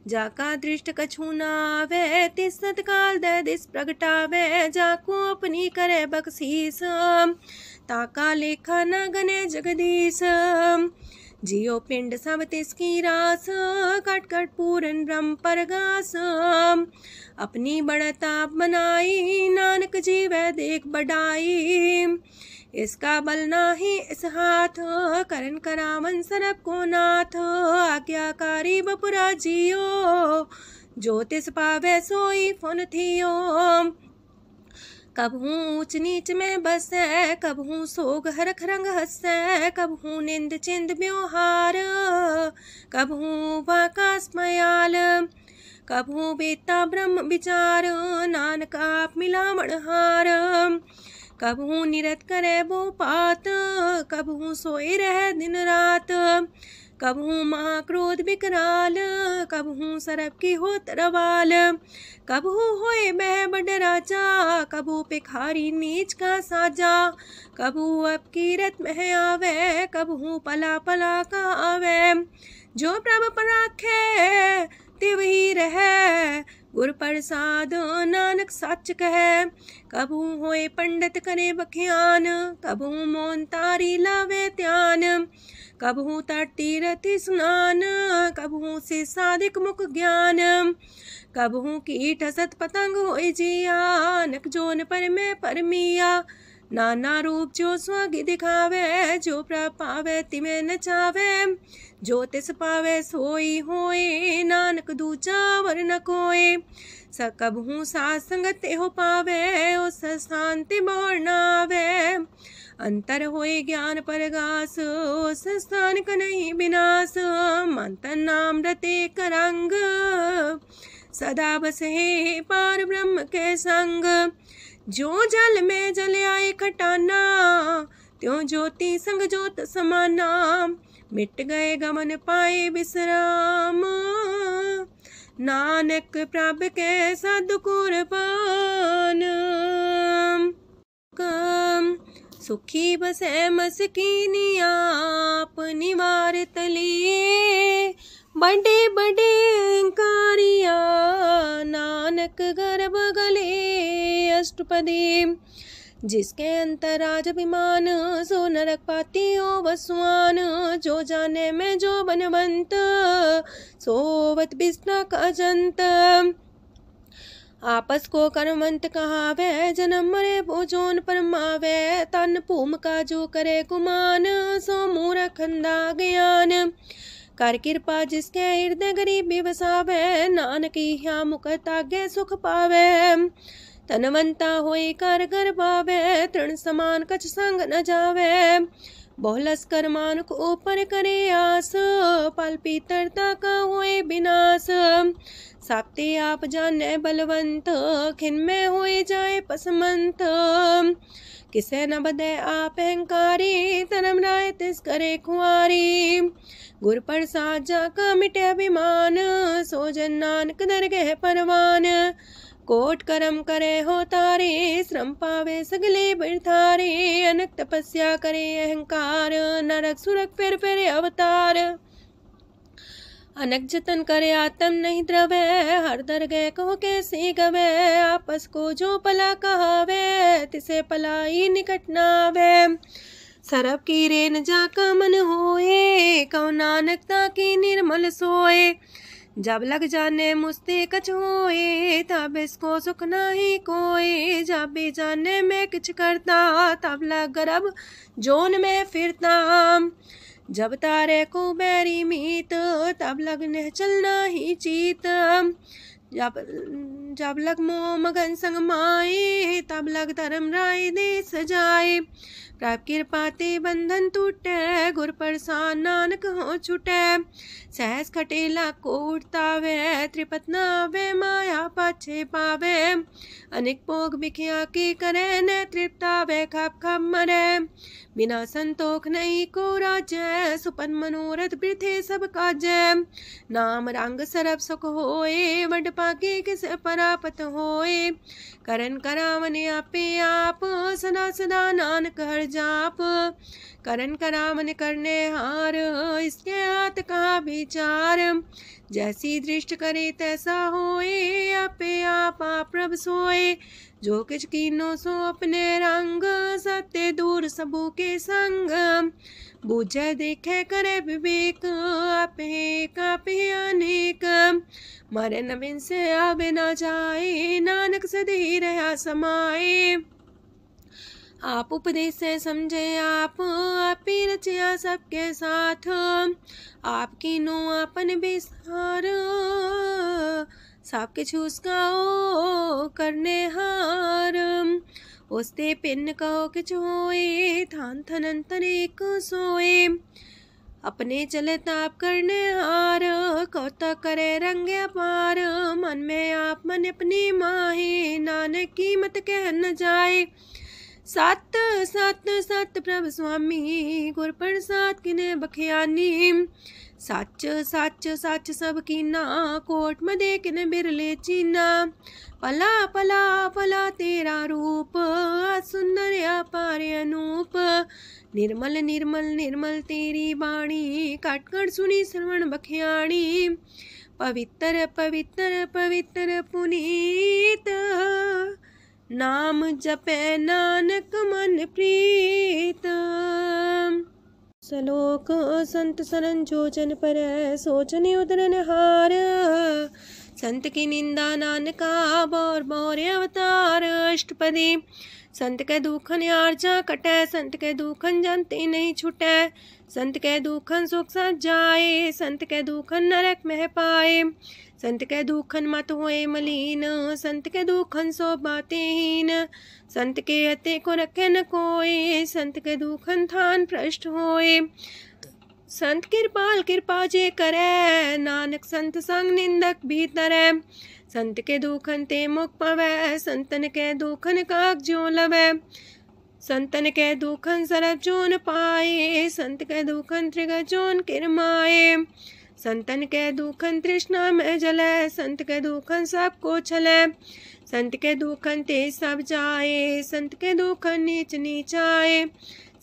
Speaker 1: जाका दृष्ट कछु न आवे, तिस सतकाल दह दिस प्रगटावे। जाको अपनी करे बख्शीस, ताका लेखा न गने जगदीश। जियो पिंड सब तिसकी रास, कट कट पूरन ब्रह्म परगास। अपनी बढ़ता बनाई, नानक जीवै देख बढ़ाई। इसका बल नाही इस हाथ, करन करावन सरब को नाथ। आज्ञाकारी बपुरा जियो, जो तिस पावे सोई फुन थियो। कबहू ऊंच नीच में बसै, कबहू सोग हरख रंग हंसै। कबहू निंद चिंद व्यवहार, कबहू वाकास मयाल। कबहू बेता ब्रह्म विचार, नानक आप मिलावण हार। कबहू निरत करे वो पात, कबहू सोए रह दिन रात। कबहू महाक्रोध विकराल, कबहू सरब की हो तरवाल। कबहू होए बह बड़ राजा, कबहू भिखारी नीच का साजा। कबहू अब कीरत में आवे, कबहू पला पला का आवे। जो प्रभ पर राखे तिव ही रहे, गुर प्रसाद नानक सच कहे। कबहू होए पंडित करे बख्यान, कबहू मोन तारी लावे ध्यान। कबहू तट तीरथ स्नान, कबहू से साधिक मुख ज्ञान। कबहू कीट हसत पतंग होए जिया, नक जोन पर में परमिया। नाना रूप जो स्वागी दिखावे, जो प्रभ पावे तिमें नचावे। जो तिस पावे सोई होए, नानक दूजा वर न कोय। सकबहू साथ संगत हो पावे, उस शांति मोर नावे। अंतर होए ज्ञान परगास, उस स्थान का नहीं विनाश। मंतन नाम रते करंग, सदा बस है पार ब्रह्म के संग। जो जल में जल आए खटाना, त्यों ज्योति संग ज्योत समाना। मिट गए गमन पाए विश्राम, नानक प्रभ के सद्कुर्बान। सुखी बसे मस्कीनी आप निवार तली, बड़े बड़े कारिया नानक गर्भ गले। अष्टपदी। जिसके अंतराज अभिमान, सो नरक पाती हो वसवान। जो जाने में जो बनवंत, सोवत बिस्ना का जंत। आपस को कर्मवंत कहावे, जन्म मरे भोजोन परमावे। तन भूम का जो करे गुमान, सो मूरख अंधा ज्ञान। कर कृपा जिसके हृदय गरीबी बसावे, नानक यहाँ मुख तागे सुख पावे। तनवंता होई कर घर पावे, तृण समान कछ संग न जावे। बहुलस कर मानुक ऊपर करे आस, पल पीतरता का होए विनाश। साप्ते आप जाने बलवंत, खिन में होए जाए पसमंत। किसे न बदे आप अहंकारी, धर्म राय तिस करे खुआरी। गुर प्रसाद जाका मिटे अभिमान, सो जन नानक दरगह परवान। कोट कर्म करे हो तारे, श्रम पावे सगले बिरथारे। अनक तपस्या करे अहंकार, नरक सुरक फिर अवतार। अनक जतन करे आत्म नहीं द्रवे, हर दरगह को कैसे गवे। आपस को जो पला कहावे, तिसे पलाई निकट नावे। सरब की रेन जाका मन होए, कौ नानकता की निर्मल सोए। जब लग जाने मुझते कछ होए, तब इसको सुख नाही कोई। जब भी जाने में किछ करता, तब लग गर्भ जोन में फिरता। जब तारे को बैरी मीत, तब लगने चलना ही चीत। जब लग मोह मगन संग माए, तब लग धर्म राय दे सजाए। प्रभ कृपा ते बंधन टूटे, गुर प्रसाद नानक हो छूटे। सहस खटेला को उठतावे, त्रिपत नावे माया पाछे पावे। अनेक भोग बिखिया की करे, न तृप्तावे खप खप मरे। बिना संतोख नहीं को राजै, सुपन मनोरथ वृथे सब काजै। नाम रंग सरब सुख होए, वड पाके किस परापत होए। करन करावन आपे आप, सदा सदा नानक हर जाप। करन करावन करने हार, इसके हाथ का विचार। जैसी दृष्ट करे तैसा होए, आपे आप प्रभ सोए। जो किछ कीनो सो अपने रंग, सत्य दूर सबू के संग। बूझे देखे करे विवेक, आपे अनेक। मरे न बिन से आवे न जाए, नानक सदी रहा समाए। आप उपदेश से समझे आप ही रचिया सबके साथ। आपकी नो आपन विस्तार, सब किछु उसका ओ करने हार। उसते पिन कहो किछु होए, थान थन अंतर एक सोए। अपने चले ताप करने हार, कौतक करे रंगे अपार। मन में आप मन अपनी माहे, नानक की मत कह न जाए। सत सत सत प्रभ स्वामी, गुर प्रसाद किने बखियानी। सच सच सच सब कीना, कोट मदे किने बिरले चीना। पला पला पला तेरा रूप, सुंदर अपार अनूप। निर्मल निर्मल निर्मल तेरी बाणी, काटकर सुनी श्रवण बखियाणी। पवित्र पवित्र पवित्र पुनीत, नाम जपे नानक मन प्रीत। सलोक संत सरन जोजन पर, सोचने उदरन हार। संत की निंदा नानका, बौर बौर अवतार। अष्टपदी संत के दुखन आर्जा कटै, संत के दुखन जानते नहीं छुटै। संत के दुखन सुख सज जाए, संत के दुखन नरक में पाए। संत के दुखन मत होए मलीन, संत के दुखन सो बातें हीन। संत के अते को रखे न कोई, संत के दुखन थान भ्रष्ट होए। संत कृपाल कृपा जे करे, नानक संत संग निंदक भीतरै। संत के दुखन ते मुख पवै, संतन के दुखन काग ज्यो लवै। संतन के दुखन सरब जोन पाए, संत के दुखन त्रिगत जोन किरमाए। संतन के दुखन तृष्णा में जलै, संत के दुखन सबको छलै। संत के दुखन ते सब जाए, संत के दुखन नीच नीचाए।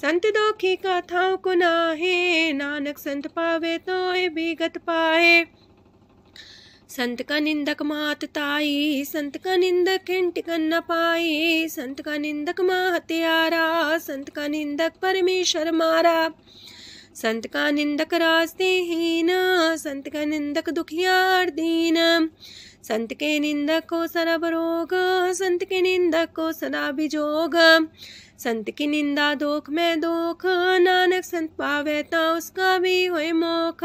Speaker 1: संत दोखी का थाव को नाहे, नानक संत पावे तो विगत पाए। संत का निंदक मात ताई, संत का निंदक हिंटिकन न पाई। संत का निंदक माँ हत्यारा, संत का निंदक परमेश्वर मारा। संत का निंदक रास्ते हीन, संत का निंदक दुखियार दीन। संत के निंदक को सरब रोग, संत के निंदक को सदा बिजोग। संत की निंदा दोख में दोख, नानक संत पावे ता उसका भी होए मोख।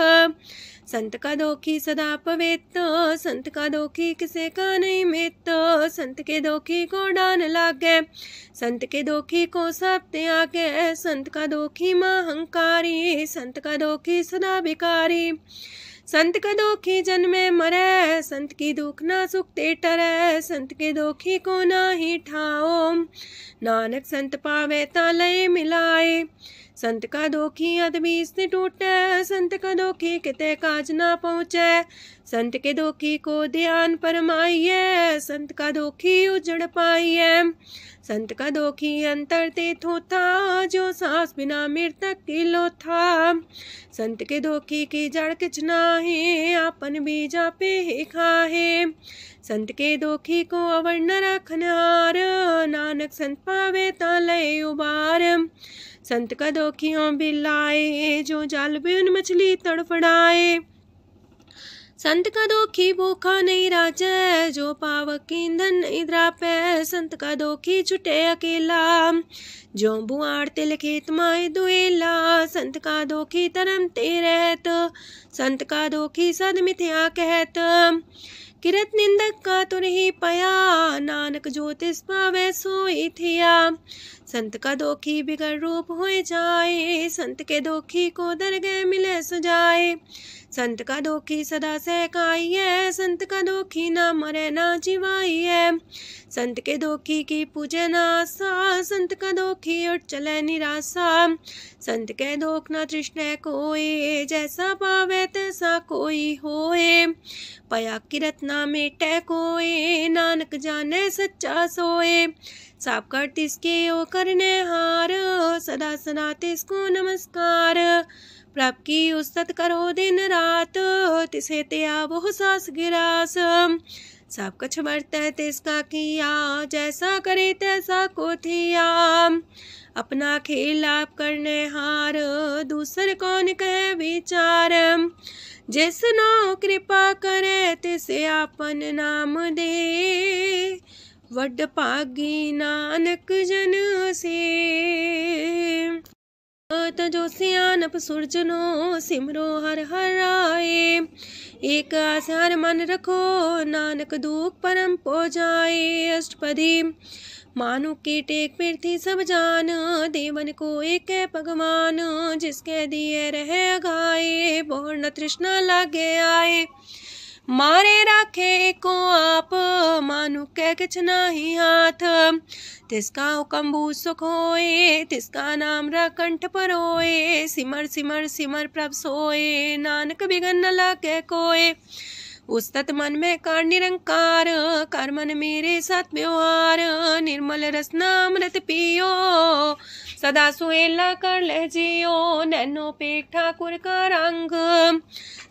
Speaker 1: संत का दोखी सदा पवित्र, संत का दोखी किसे का नहीं मित। संत के दोखी को डान लागे, संत के दोखी को सब त्यागे। संत का दोखी महंकारी, संत का दोखी सदा भिकारी। संत का दोखी जन्मे मरे, संत की दुख ना सुख ते टरे। संत के दोखी को ना ही ठाओ, नानक संत पावे ता लय मिलाए। संत का दोखी अदबी से टूटे, संत का दोखी किते काज ना पहुँचे। संत के दोखी को ध्यान परमाइए, संत का दोखी उजड़ पाइए। संत का दोखी अंतर ते थोथा, जो सांस बिना मृतक की लोथा। संत के दोखी की जड़ किछ नाहे, आपन बीजा पे ही खाहे। संत के दोखी को अवर न रखनहार, नानक संत पावे ता लय उबार। संत का दोखियों बिलाए, जो जाल बिन मछली तड़फड़ाए। संत का दोखी भूखा नहीं राजे, जो पावक ईंधन नहीं द्रापे। संत का दोखी छुटे अकेला, जो बुआड़ तिल खेत माए दुएला। संत का दोखी तरम ते रहत, संत का दोखी सद मिथ्या कहत। किरत निंदक का तुर ही पया, नानक जो तिस पावे सोई थिया। संत का दोखी बिगड़ रूप होए जाए, संत के दोखी को दरगह मिले सुजाए। संत का दोखी सदा सहकाइए, संत का दोखी ना मरे ना जिवाइए। संत के दोखी की पूजे ना आशा, संत का दोखी उठ चले निराशा। संत के दोख ना तृष्णा कोई, जैसा पावे तैसा कोई होए। पया किरत ना मेटे कोई, नानक जाने सच्चा सोए। साप कर तिसके ओ करने हार, सदा सदा तिसको नमस्कार। प्रभ की उस्तत करो दिन रात, तिसे त्या वो सास गिरास। सब कुछ बरते तिसका किया, जैसा करे तैसा को थिया। अपना खेल आप करने हार, दूसर कौन कहे विचार। जिसनो कृपा करे तिसे आपन नाम दे, वड पागी नानक जन से। तजो सियानप सुरजनो, सिमरो हर हर आए। एक आस हर मन रखो, नानक दुख परम पो जाए। अष्टपदी मानु के टेक पृथ्वी सब जान, देवन को एक है भगवान। जिसके दिए रहे अघाए, बोर न तृष्णा लागे आए। मारे राखे को आप, मानु के किछ नाही हाथ। तिसका हुक्म भू सुख होए, तिसका नाम कंठ पर होए। सिमर सिमर सिमर प्रभ सोए, नानक बिगन न लागे कोय। उस्तत मन में कर निरंकार, कर मन मेरे साथ व्यवहार। निर्मल रसना अमृत पियो, सदा सुहेला कर ले जियो। नैनो पेट ठाकुर का रंग,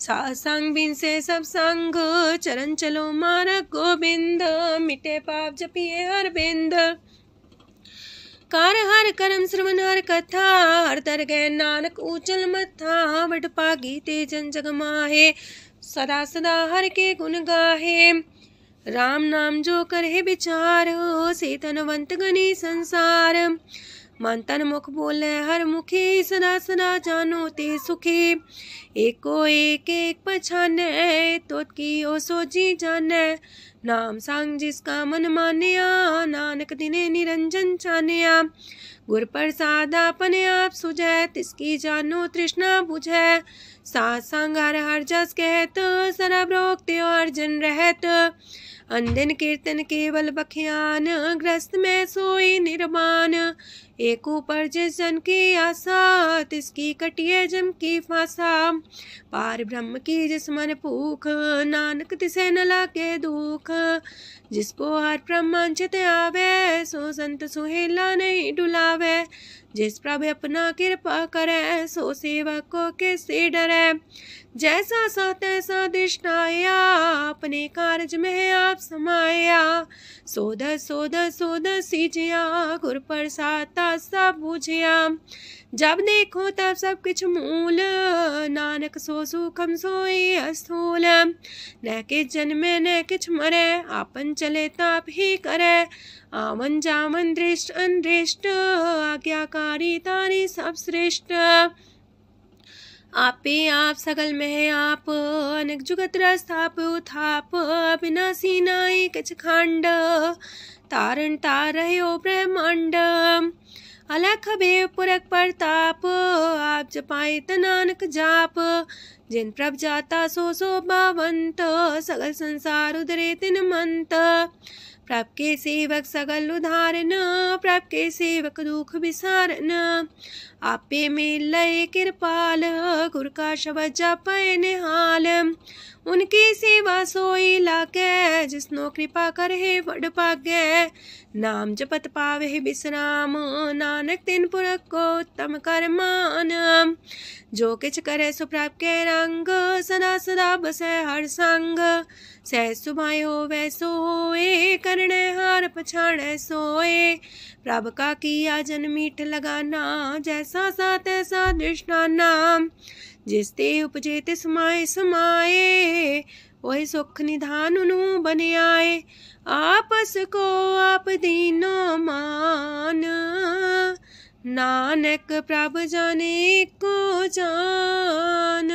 Speaker 1: संग बिन से सब संग। चरण चलो मार्ग गोविंद, मिटे पाप जपिए हर बिंद। कार हर करम श्रवण हर कथा, हर तर गए नानक ऊचल मथा। वड पागी ते जन जग माहे, सदा सदा हर के गुण गाहे। राम नाम जो करे विचार, से तनवंत गनी संसार। मन तन मुख बोले हर मुखी, सदा सदा जानो ते सुखी। एको एक एक पछाने, तो की ओ सोजी जाने। नाम सांग जिसका मन मानिया, नानक दिने निरंजन चानिया। गुर प्रसाद अपने आप सुझै, तिसकी जानो तृष्णा बुझै। साथ संग हर हर जस कहत, सरब रोग त्यो अर्जन रहत। अंदिन कीर्तन केवल बख्यान, ग्रस्त में सोई निर्माण। एक ऊपर जिस जन की आशा, तिसकी कटिए जम की फांसा। पार ब्रह्म की जिस मन भूख, नानक तिसे न लागे दुख। जिसको हर प्रमांचित आवे, सो संत सुहेला नहीं डुलावे। जिस प्रभु अपना कृपा करे, सो सेवक को किससे डरे। जैसा सा तैसा दृष्टाया, अपने कारज में आप समाया। सोध सोध सोध सीजिया, गुर प्रसाद सब बूझिया। जब देखो तब सब किछ मूल, नानक सो सूखम सोई अस्थूल। न किछ जन्मे न किछ मरे, आपन चले ताप ही करे। आवन जावन दृष्ट अनदृष्ट, आज्ञाकारी तारी सब श्रेष्ठ। आपे आप सगल में आप, अनेक जुगत रस्थाप उथाप। अविनाशी नाई किछ खंड, तारण तार रह्यो ब्रह्मांड। अलख भेव पुरख प्रताप, आप जपाए नानक जाप। जिन प्रभ जाता सो शोभावंत, सगल संसार उधरे तिन मंत। प्रभ के सेवक सगल उधारन, प्रभ के सेवक दुख विसारन। आपे में लय कृपाल, गुर का शब्द जपै निहाल। उनकी सेवा सोई लागे, जिसनो कृपा करे बड़ पागे। नाम जपत पावे विश्राम, नानक तिन पुरख को उत्तम कर मान। जो किछ करे सो प्रभ के रंग, सदा सदा बसै हर संग। सह सुभाए होवे सो होए, करणे हार पछाड़े सोए। प्रभ का किया जन मीठ लगाना, जैसा सा तैसा दृष्टाना। जिस ते उपजे तिस माए समाए, वही सुख निधान उनु बन आए। आपस को आप दीनो मान, नानक प्रभ जाने को जान।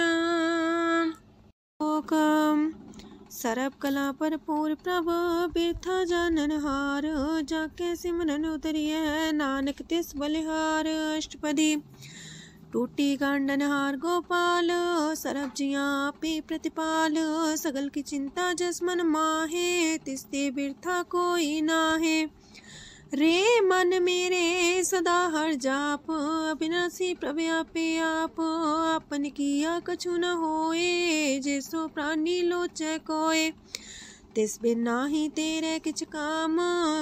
Speaker 1: सरब कला भरपूर प्रभ, बिरथा जानन हार। जाके सिमरन उतरिए, नानक तिस बलिहार। अष्टपदी। टूटी गांडन हार गोपाल, सरब जिया पे प्रतिपाल। सगल की चिंता जस मन माहे, तिसते बिरथा कोई नाहे। रे मन मेरे सदा हर जाप, अविनाशी प्रभ आपे आप। आपन किया कछु न होए, जैसो प्राणी लोचै कोय। तिस बिन नाही तेरे किछ काम,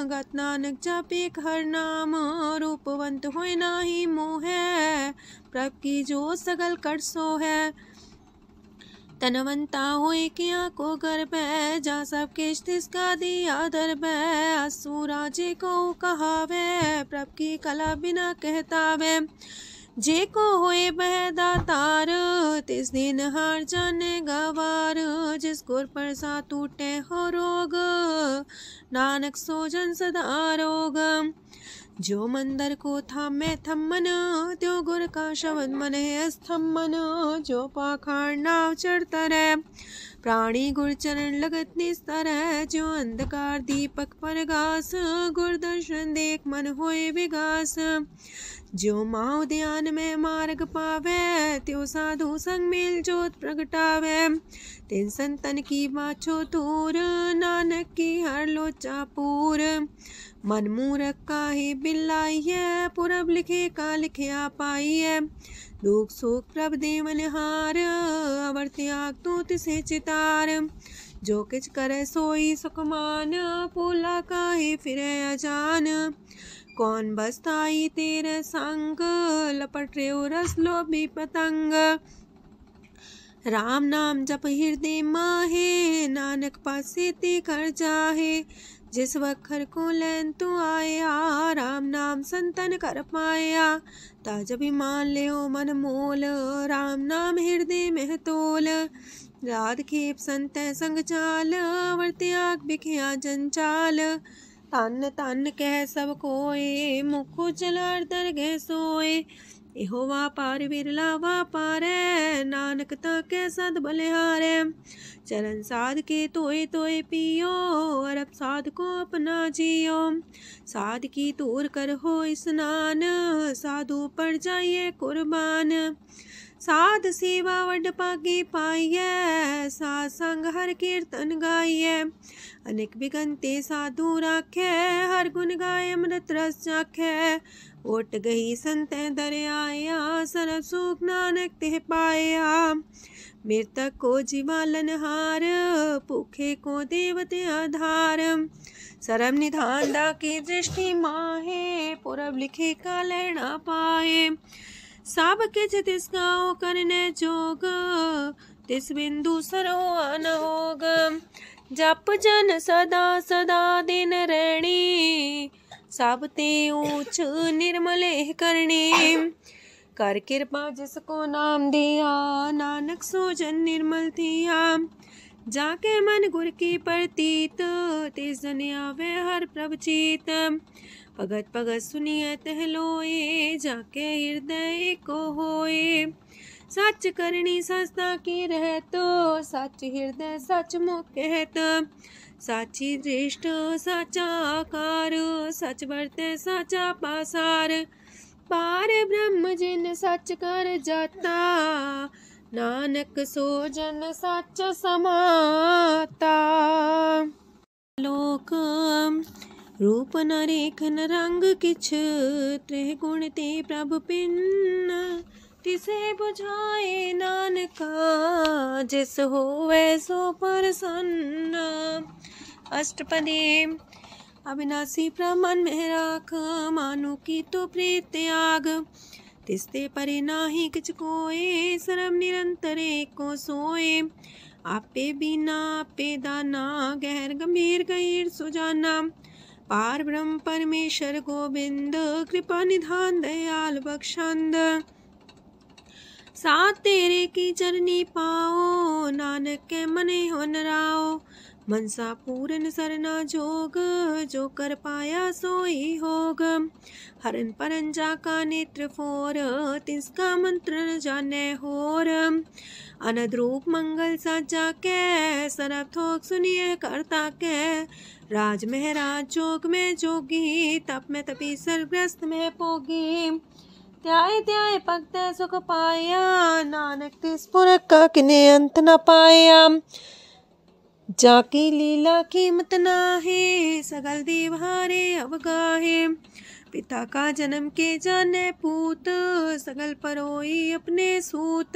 Speaker 1: गत नानक जापे हर नाम। रूपवंत होय नाही मोह, प्रभ की जो सगल कर सो है। तनवंता होए किया को गर्भ, जा सब किश तिसका दिया दर्भ। असु राजे को कहावे, प्रभ की कला बिना कहतावे। जे को होए बह दातार, तिस दिन हार जाने गवार। जिस गुर पर सा टूटे हो रोग, नानक सो जन सदा रोग। जो मंदर को थामे थम्मन, त्यो गुर का शब्द मन है स्तम्भन। जो पाखार नाव चढ़ता रहे, प्राणी गुर चरण लगत निस्तर। जो अंधकार दीपक पर घास, गुर दर्शन देख मन होए विगास। जो माओ ध्यान में मार्ग पावे, त्यो साधु संग मेल जोत प्रगटावे। तिन संतन की बाछो दूर, नानक की हर लोचा पूर। मन मूरख काहे बिल्लाइए, पुरब लिखे का लिखिया पाइए। दुख सुख प्रभ देवन हार, अवर त्याग तो तिसे चितार। जो किछ करे सोई सुखमान, पोला काहे फिरे अजान। कौन बसताई तेरे संग, लपट रे रस लोभी पतंग। राम नाम जप हृदय माहे, नानक पासे ते कर जाहे। जिस वखर को लैन तू आया, राम नाम संतन कर पाया। ताज अभिमान लेओ मन मोल, राम नाम हृदय में तोल। राध खेप संत संग चाल, अवर त्याग बिखिया जंचाल। तन तन कह सब कोय, मुख जलार दरगह सोए। एहो वापार विरला वापारै, नानक ताके सद बलिहारै। चरण साध के तोय तोय पियो, अरब साध को अपना जियो। साध की तूर कर हो स्नान, साधु पर जाइए कुर्बान। साध सेवा वड पागे पाइए, साध संग हर कीर्तन गाइए। अनेक बिगंते साधु राखे, हर गुण गाय अमृत रस चाखे। ओट गई संत दर आया, सरब सुख नानक ते पाया। मृतक को जीवालन हार, भूखे को देवते आधार। सरब निधान दा की दृष्टि माहे, पुरब लिखे का लेना पाए। सब किछ तिस गाओ करने जोग, तिस बिंदु सरो अनहोग। जप जन सदा सदा दिन रैणी, सब ते ऊंच निर्मल करने। कर कृपा जिसको नाम दिया, नानक सो जन निर्मल थिया। जाके मन गुर की प्रतीत, तिस जन आवे हर प्रभ चीत। भगत भगत सुनिए तह लोए, जाके हृदय को होए। सच करनी सस्ता की रहत, सच हृदय सच मुख कहत। साची दृष्ट साचा आकार, सच बरते साचा पासार। पार ब्रह्म जिन सच कर जाता, नानक सो जन सच समाता। लोक रूप न रेखन रंग किछ, त्रिह गुण ते प्रभ पिन्न। तिसे बुझाए नानका, जिस होवे सो प्रसन्न। अष्टपदी। अविनाशी प्रमन में राख, मानु की तो प्रीत त्याग। तिसते परे नाही किछ कोय, सर्व निरंतर एको सोए। आपे बिना आपे दाना, गहर गंभीर गहीर सुजाना। पार ब्रह्म परमेश्वर गोविंद, कृपा निधान दयाल बख्शंद। साथ तेरे की चरनी पाओ, नानक के मने हो नराओ। मनसा पूरन सरना जोग, जो कर पाया सोई होग। हरन परन जाका नेत्र फोर, तिसका मंत्र न जाने होर। अनद रूप मंगल साजा के, सरब थोक सुनिए करता के। राज महराज जोग में जोगी, तप में तपी सर्वग्रस्त में पोगी। त्याय त्याय भक्त सुख पाया, नानक तिस पुरख का किने अंत न पाया। जाकी लीला कीमत नाहे, सगल देव हारे अवगाहे। पिता का जन्म के जाने पूत, सगल परोई अपने सूत।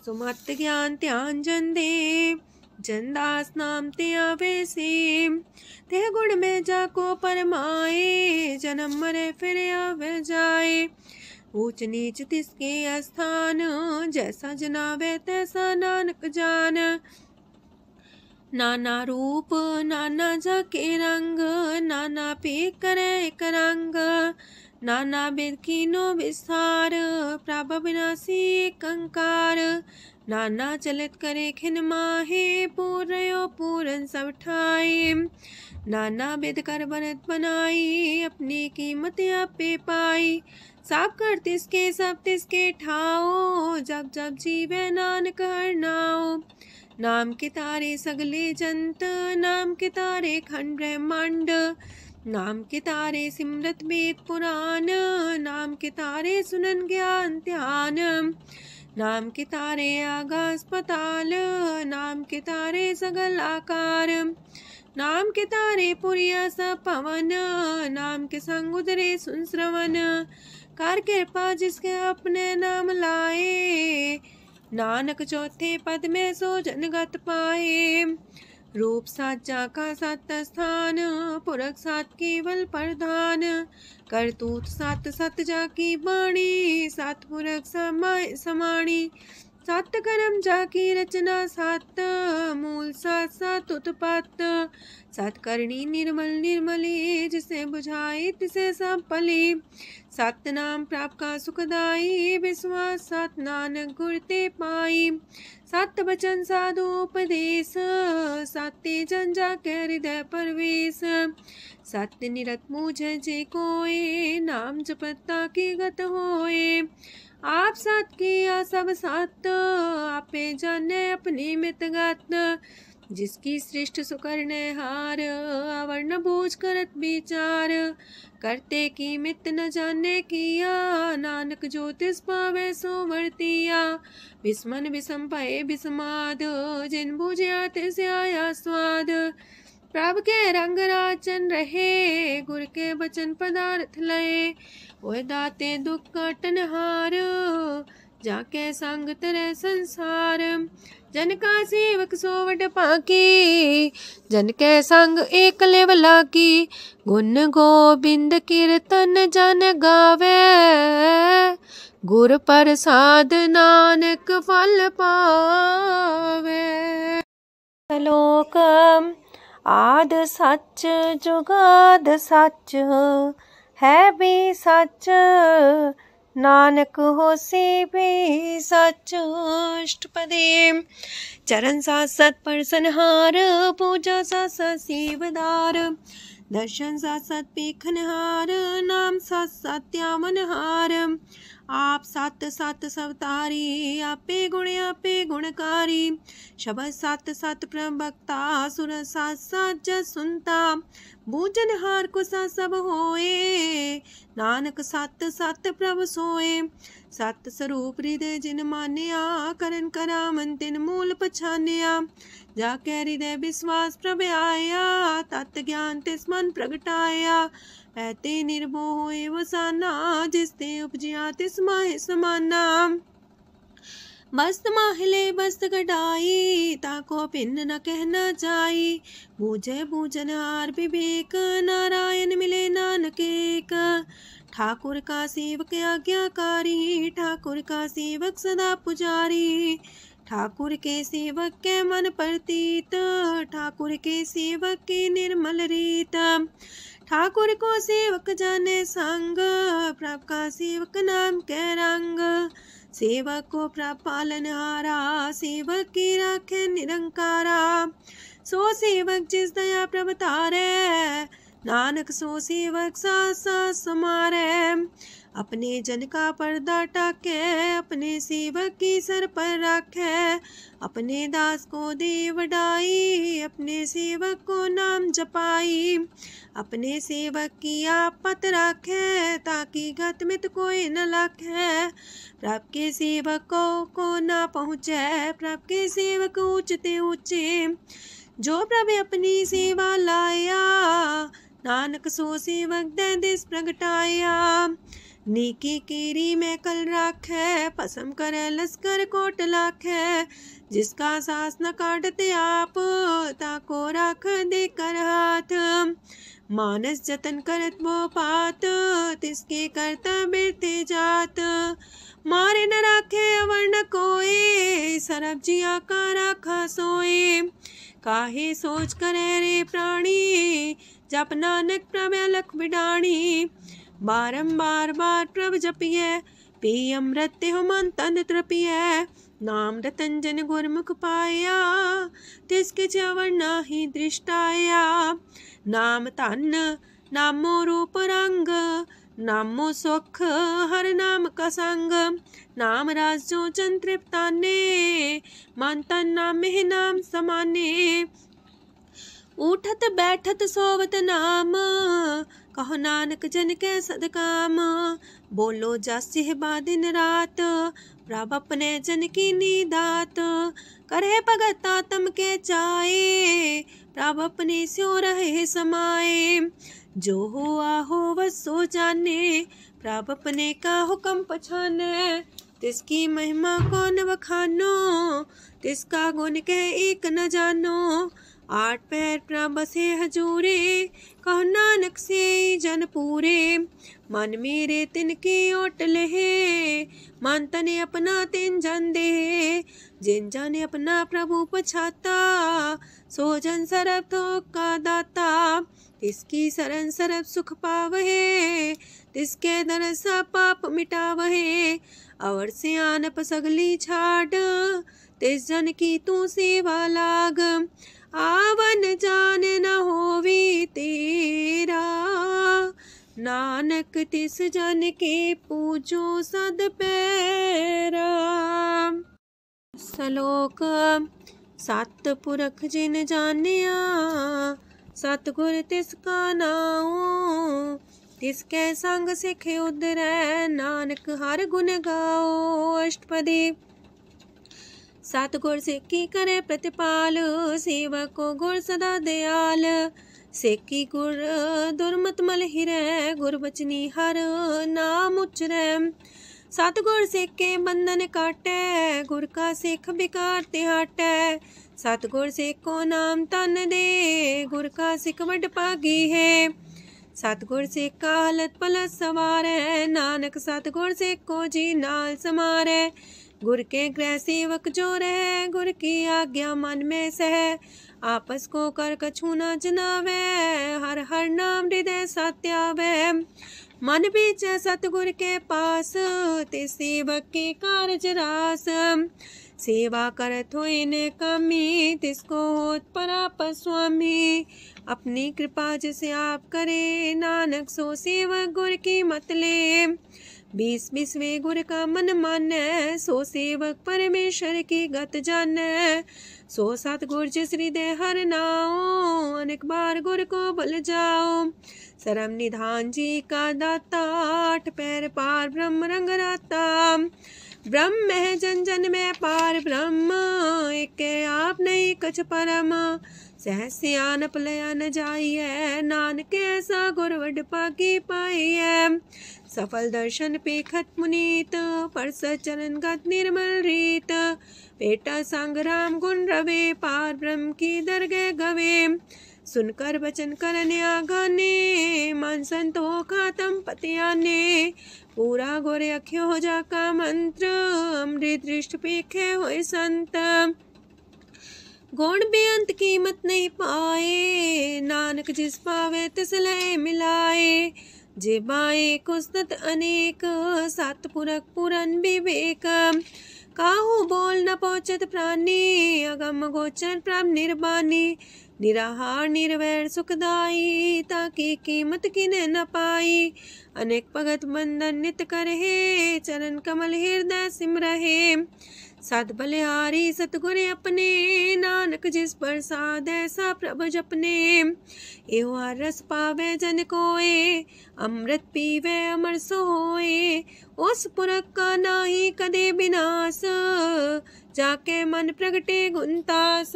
Speaker 1: सुमत ज्ञान ध्यान जन दे, जन दास नाम ते आवे से। तेह गुण में जाको परमाए, जन्म मरे फिर आवे जाए। ऊंच नीच तिसके स्थान, जैसा जनावे तैसा नानक जान। नाना रूप नाना जाके रंग, नाना पे करे एक रंग। नाना वेद कीनो विस्तार, प्रभ विनाशी कंकार। नाना चलित करे खिन माहे, पूर्यो पूरन सब ठाए। नाना वेद कर बनत बनाई, अपनी कीमत आपे पाई। सब कर तिसके सब तिसके ठाओ, जब जब जीवे नानक हर नाओ। नाम के तारे सगले जंत, नाम के तारे खंड ब्रह्मांड। नाम के तारे सिमरत वेद पुराण, नाम के तारे सुनन ज्ञान ध्यान। नाम के तारे आकाश पताल, नाम के तारे सगल आकार। नाम के तारे पुरिया सब पवन, नाम के संग उदरे सुन श्रवण। कर कृपा जिसके अपने नाम लाए, नानक चौथे पद में सो जनगत पाए। रूप साचा का सत स्थान, पुरख सात केवल प्रधान। करतूत सात सत जाकी बाणी, सात पुरख समाय समाणी। सात कर्म जाकी रचना सात, मूल सात सात उत्पत्त। सात करणी निर्मल निर्मली, जिसे बुझाई तिसे सब पली। सात नाम प्राप्त का सुखदाई, विश्वास सात नानक गुर ते पाई। सात वचन साधु उपदेश, साते जन जाके हृदय परवेश। सत्य निरत मुझे जे कोय, नाम जपता की गत होए। आप सात किया सब सात, आपे जाने अपनी मितगत। जिसकी सृष्ट सुकरने हार, अवर्ण बूझ करत विचार। करते की मित न जाने किया, नानक जो तिस पावे सो वर्तिया। विस्मन विषम पाए विस्माद, जिन बुझिया तिस आया स्वाद। प्रभ के रंग राचन रहे, गुर के वचन पदार्थ लए। ओए दाते दुख काटन हार, जाके संग तरह संसार। जन का सेवक सोवट पाकी, जन के संग एक लेवला की। गुण गोबिंद कीर्तन जन गावे, गुर प्रसाद नानक फल पावे। लोक आद सच जुगाद सच है भी सच, नानक होसी भी सच। अष्टपदी। चरण साथ सत परसनहार, पूजा साथ साथ सेवदार, दर्शन साथ साथ पेखनहार, नाम साथ साथ त्यावनहार। आप सत सत सवतारी, आपे गुणकारी, शबद सत सत प्रवक्ता, सुर साथ साथ जस सुनता, बूझनहार को सा सब होए, नानक सत सत प्रभ सोए। सत स्वरूप हृदय जिन मानिया, करन करामन तिन मूल पछानिया, जाके हृदय विश्वास प्रभ आया, तत् ज्ञान तिस मन प्रगटाया। पैते निर्भो होए वसाना, जिसते उपजिया तिस माहि समाना। बस्त माहिले बस्त कटाई, ताको भिन्न न कहना जाई, बूझे बूझनहार विवेक, नारायण मिले नानक एक। ठाकुर का सेवक आज्ञाकारी, ठाकुर का सेवक सदा पुजारी, ठाकुर के सेवक के मन प्रतीत, ठाकुर के सेवक की निर्मल रीत। ठाकुर को सेवक जाने संग, प्रभ का सेवक नाम के रंग। सेवक को प्रभ पालनहारा, सेवक की राखे निरंकारा। सो सेवक जिस दया प्रभ तारे, नानक सो सेवक साथ साथ समारे। अपने जन का पर्दा टाके, अपने सेवक की सर पर रखे, अपने दास को दे वडाई, अपने सेवक को नाम जपाई। अपने सेवक की आपत रखे, ताकि गत मित कोई न लखे। प्रभ के सेवक को ना पहुँचे, प्रभ के सेवक ऊंचते ऊंचे। जो प्रभ अपनी सेवा लाया, नानक सो सेवक दे दिस प्रगटाया। नीकी केरी में कल राखे, पसम करे लश्कर कोट लाखे। जिसका सास न काटते आप, ताको राख दे कर हाथ। मानस जतन करत वो पात, तिसके करता बिरते जात। मारे न राखे अवर न कोई, सरब जिया का राखा सोए। काहे सोच करे रे प्राणी, जप नानक प्रभ अलख बिडाणी। बारंबार बार प्रभ जपिए, पी अमृत हो मन तन तृपिए। नाम रतन जन गुरमुख पाया, तिसके च्यवर नाही दृष्टाया। नाम धन नामो रूप रंग, नामो सुख हर नाम का संग। नाम राज जो जन तृप्ताने, मन तन नाम में नाम समाने। उठत बैठत सोवत नाम, कहो नानक जन के सदकाम। बोलो जस जिह्वा दिन रात, प्रभ अपने जन की नीदात। करे भगत आत्म के चाए, प्रभ अपने स्यो रहे समाए। जो हो आहो बस सो जाने, प्रभ अपने का हुक्म पछाने। तिसकी महिमा कौन बखानो, तिसका गुण कह एक न जानो। आठ पैर प्रभ बसे हजूरे, कहो नानक से जन पूरे। मन मेरे तिनकी ओट लहे, मन तने अपना तिन जन दे। जिन जन अपना प्रभु पछाता, सो जन सरब थोक का दाता। तिसकी शरण सरब सुख पावहे, तिसके दरस पाप मिटावहे। अवर से आनप सगली छाड़, तिस जन की तू सेवा लाग। आवन जान न होवी तेरा, नानक तिस जन के पूजो सद पैरा। सलोक। सत पुरख जिन जानिया, सतगुर तिसका नाओ। तिसके संग सिख उदरै, नानक हर गुण गाओ। अष्टपदी। सतगुर सिक्की करे प्रतिपाल, सेवक को गुर सदा दयाल। सेकी गुर दुर्मत मल हिरै, गुर बचनी हर नाम उचरै। सतगुर सिक्के बंधन काटै, गुर का सिख बिकार ते हटै। सतगुर सिक्को नाम तन दे, गुर का सिख वड पागी है। सतगुर सिक्का हलत पलत सवारै, नानक सतगुर सिक्को जी नाल समारै। गुर के गृह सेवक जो रहे, गुर की आज्ञा मन में सह। आपस को कर कछु न जनावे, हर हर नाम हृदय सत्यावे। मन बीच सतगुर के पास, ते सेवक के कारज रास। सेवा करत होए ने कामी, तिसको होत परापस स्वामी। अपनी कृपा जिसे आप करे, नानक सो सेवक गुर की मत ले। 20 गुर का मन माने, सो सेवक परमेश्वर की गत जाने। सो सतगुर जिस हृदय हर नाओ, अनेक बार गुर को बल जाओ। सरम निधान जी का दाता, 8 पैर पार ब्रह्म रंग राता। ब्रह्म है जन जन में पार ब्रह्म, एक आप नहीं कछ परम। सहस सियानप लया न जाइए, नानक ऐसा गुर वड पाकी पाई है। सफल दर्शन पेखत मुनीत, परसत चरण गत निर्मल रीत। पेटा संग राम गुण रवे, पार ब्रह्म की दरगह गवे। सुनकर बचन करन आगाने, मन संतो खातम पतियाने। पूरा गोरे अख्यो हो जाका मंत्र, अमृत दृष्ट पेखे होए संत। गुण बेअंत कीमत नहीं पाए, नानक जिस पावे तिस लय मिलाए। जे बाए कुसत अनेक, सतपुरख पुरन विवेक। काहू बोल न पहुँचत प्राणी, अगम गोचर प्रभ निर्बानी। निराहार निर्वैर सुखदाई, ताकि कीमत किने न पाई। अनेक भगत बंधन नित करहे, चरण कमल हृदय सिमरहे। सत बलिहारी सतगुर अपने, नानक जिस प्रसाद ऐसा प्रभु जपने। एहो रस पावे जन कोय, अमृत पीवे अमर सोए। उस पुरख का नाही कदे विनाश, जाके मन प्रगटे गुणतास।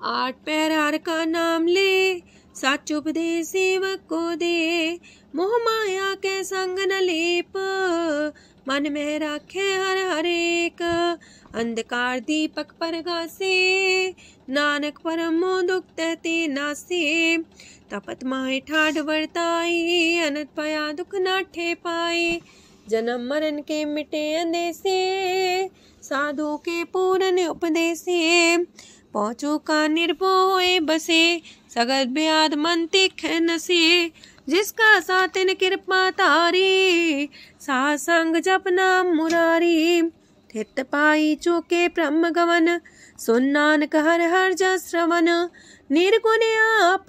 Speaker 1: 8 पैर हर का नाम ले, साच उपदेश सेवक को दे। मोह माया के संग न लेप, मन में राखे हर हर एक। अंधकार दीपक पर गासे, नानक परम मोह दुख तहते नासे। तपत माहे ठाठ वर्ताई, अनंत पया दुख नाठे पाए। जन्म मरण के मिटे अंदेसे, साधु के पूरन उपदेसे। पहुँचो का निर्भय बसे, सगत ब्याद मन तीखे नसे। जिसका सातिन कृपा तारी, साध संग जप नाम मुरारी। थित पाई चूके ब्रह्म गवन, सुन नानक हर हर जस श्रवण। निर्गुण आप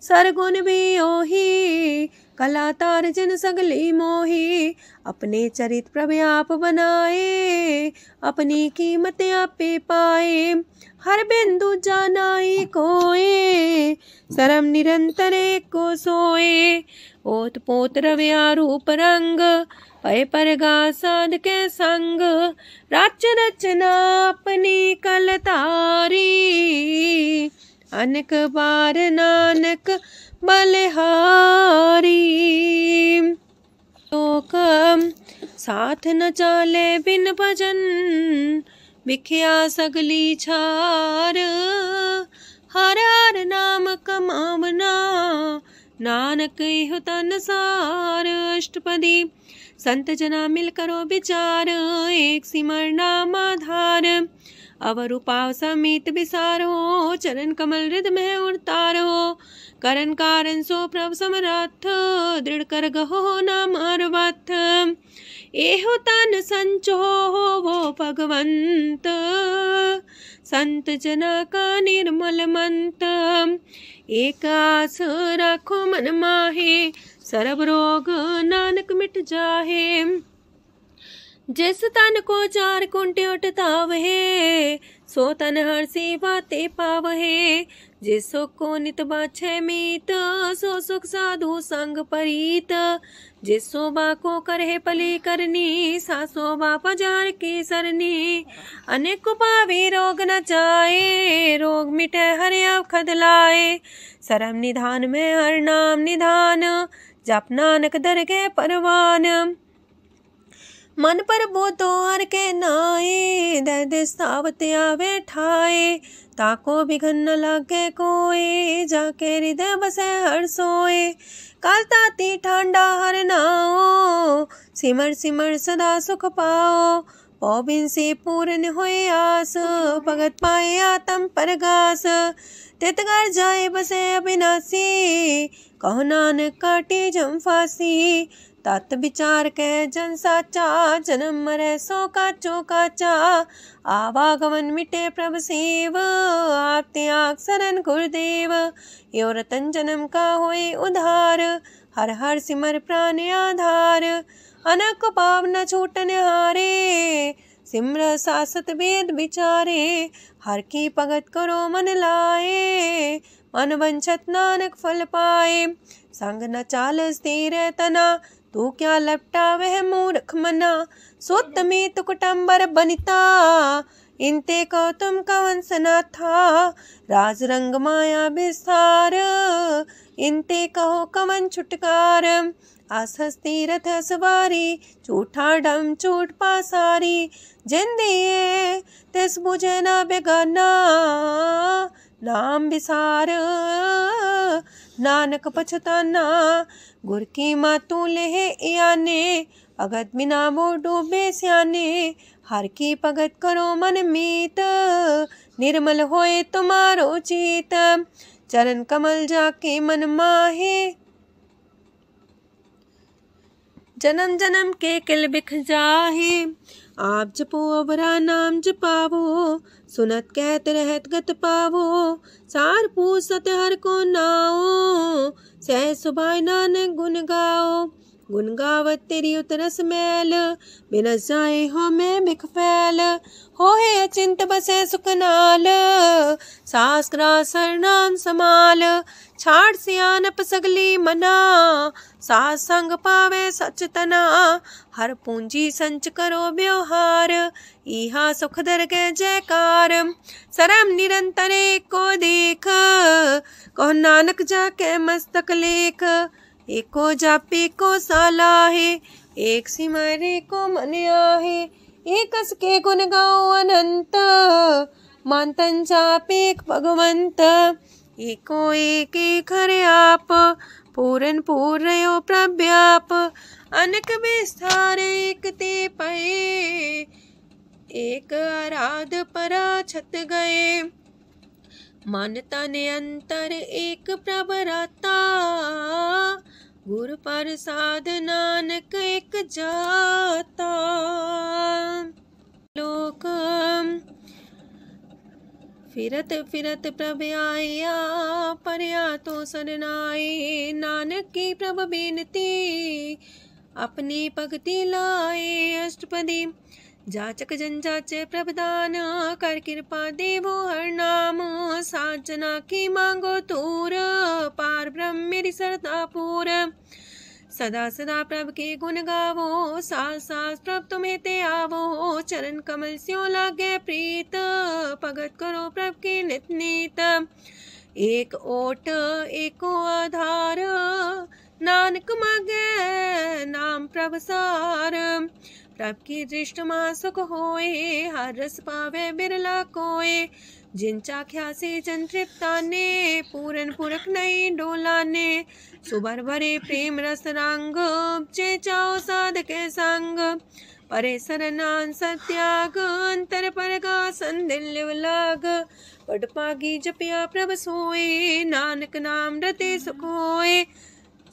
Speaker 1: सरगुण भी ओही, कला तार जिन सगली मोही। अपने चरित प्रभ आप बनाए, अपनी कीमत आपे पाए। हर बिंदु जानाई कोय, सरम निरंतर को सोए। ओत पोत रव्या रूप रंग, पय परगा साध के संग। राच रचना अपनी कलतारी, अनेक बार नानक बलिहारी। लोक साथ न चाले बिन भजन, बिखिया सगली छार। हर हर नाम कमावना, नानक इह तन सार। अष्टपदी संत जना मिल करो विचार, एक सिमर नाम आधार। अवर उपाव समीत विसारो, चरण कमल हृदय में उतारो। करन कारण सो प्रभ समरथ, दृढ़ कर गहो नाम अर्वथ। एहो तन संचो वो भगवंत, संत जना का निर्मल मंत। एक आस राखो मन माहे, सरब रोग नानक मिट जाहे। जिस तन को 4 कुंटे उठतावहे, सो तन हर सेवा ते पावहे। जिस सुख को नित बाछे मीत, सो सुख साधु संग परीत। जिस शोभा को करहे पली करनी, सा शोभा पजार की सरनी। अनेक पावे रोग न जाए, रोग मिटे हरे अवखद लाए। सरम निधान में हर नाम निधान, जप नानक दरगह परवान। मन पर बोधो हर के नाए, दर्द स्थावत आवे ठाए। ताको बिघन न लागे कोई, जाके हृदय बसे हर सोए। काल ताती ठांडा हर नाओ, सिमर सिमर सदा सुख पाओ। पौबिन से पूर्ण होए आस, भगत पाए आत्म परगास। तितगर जाए बसे अविनाशी, कहो नानक काटे जम फांसी। तत् विचार के जन साचा, जन्म मरे सो काचो काचा। आवागमन मिटे प्रभ सेव, आप त्याग शरण गुरुदेव। यो रतन जन्म का होए उधार, हर हर सिमर प्राण आधार। अनक पाप न छूटन हारे, सिमर सासत वेद विचारे। हर की भगत करो मन लाए, मन वंछत नानक फल पाए। संग न चाल स्थिर तना, तू क्या लपटा वह मूर्ख मना। सोत में तु कुटुम्बर बनिता, इनते को तुम कवन सना था। राज रंग माया विस्तार, इनते कहो कवन छुटकार। आसस तीरथ सवारी, झूठा डम झूठ पासारी। जिन दिए तिस बुझे न बेगाना, नाम विसार नानक पछताना। गुर की मातू लेहे याने, भगत बिना वो डूबे स्याने। हर की भगत करो मन मीत, निर्मल होए तुम्हारो चित। चरण कमल जाके मन माहे, जन्म जन्म के किल बिख जाहे। आप जपो अवरा नाम जपावो, सुनत कहत रहत गत पावो। सार पूछ सत हर को नाओ, सह सुभाय नानक गुन गाओ। गुन गावत तेरी उतरस मैल, बिनस जाए हो मैं बिख फैल। हो है अचिंत बसे सुखनाल, शास्त्रा सरनाम समाल। छाड़ सियानप सगली मना, साथ संग पावे सच तना। हर पूंजी संच करो व्यवहार, इहा सुख दर के जयकार। सरम निरंतर को देख, कहो नानक जाके मस्तक लेख। एको जापे को साला है, एक सिमरे को मन आहे। एक कस के गुण गाओ अनंत, मानतन जापे भगवंत। एको एक खरे आप, पूरन पूर्णयो प्रव्याप। अनक विस्तार एक ते पए, एक आराध परा छत गए। मानता ने अंतर एक प्रभराता, गुरु प्रसाद नानक एक जाता। लोक फिरत फिरत प्रभ आया, परया तो सरनाए। नानक की प्रभ बेनती, अपनी भगति लाए। अष्टपदी जाचक जन जाचे प्रभदान, कर कृपा देवो हर नाम। सात जना की मांगो तूर, पार ब्रह्म मेरी सरदा पूर। सदा सदा प्रभ के गुण गावो, सास सास प्रभ तुम्हें ते आवो। चरण कमल स्यो लागे प्रीत, भगत करो प्रभ के नित नीत। एक ओट एको आधार, नानक मागे नाम प्रभ सार। प्रभ की दृष्टि मां सुख होए, हर रस पावे बिरला कोय। जिन चाख्या से जन तृप्ताने, पूरन पुरख नहीं डोलाने। सुबर भरे प्रेम रस रंग, जे चाओ साध के संग। परे सरनान सत्याग, अंतर परगा संदिल लाग। पट पागी जपिया प्रभ सोए, नानक नाम रते सुख होए।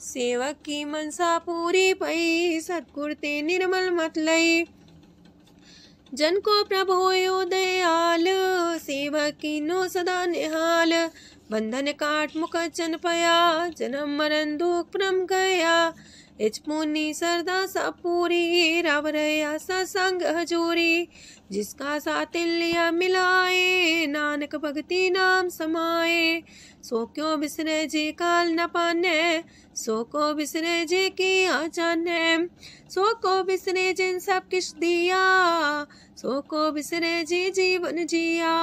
Speaker 1: सेवक की मनसा पूरी पई, सतगुर ते निर्मल मत लई। जन को प्रभु होयो दयाल, सेवक की नो सदा निहाल। बंधन काट मुख चन पया, जन्म मरण दुख परम गया। इच पुनी सरदा सा पूरी, रव रया सत्संग हजूरी। जिसका सातिल्य मिलाए, नानक भगति नाम समाए। सो क्यों बिसरे जे काल न पाने, सो को बिसरे जे की आ जाने। सो को बिसरे जिन सब किछ दिया, सो को बिसरे जी जीवन जिया।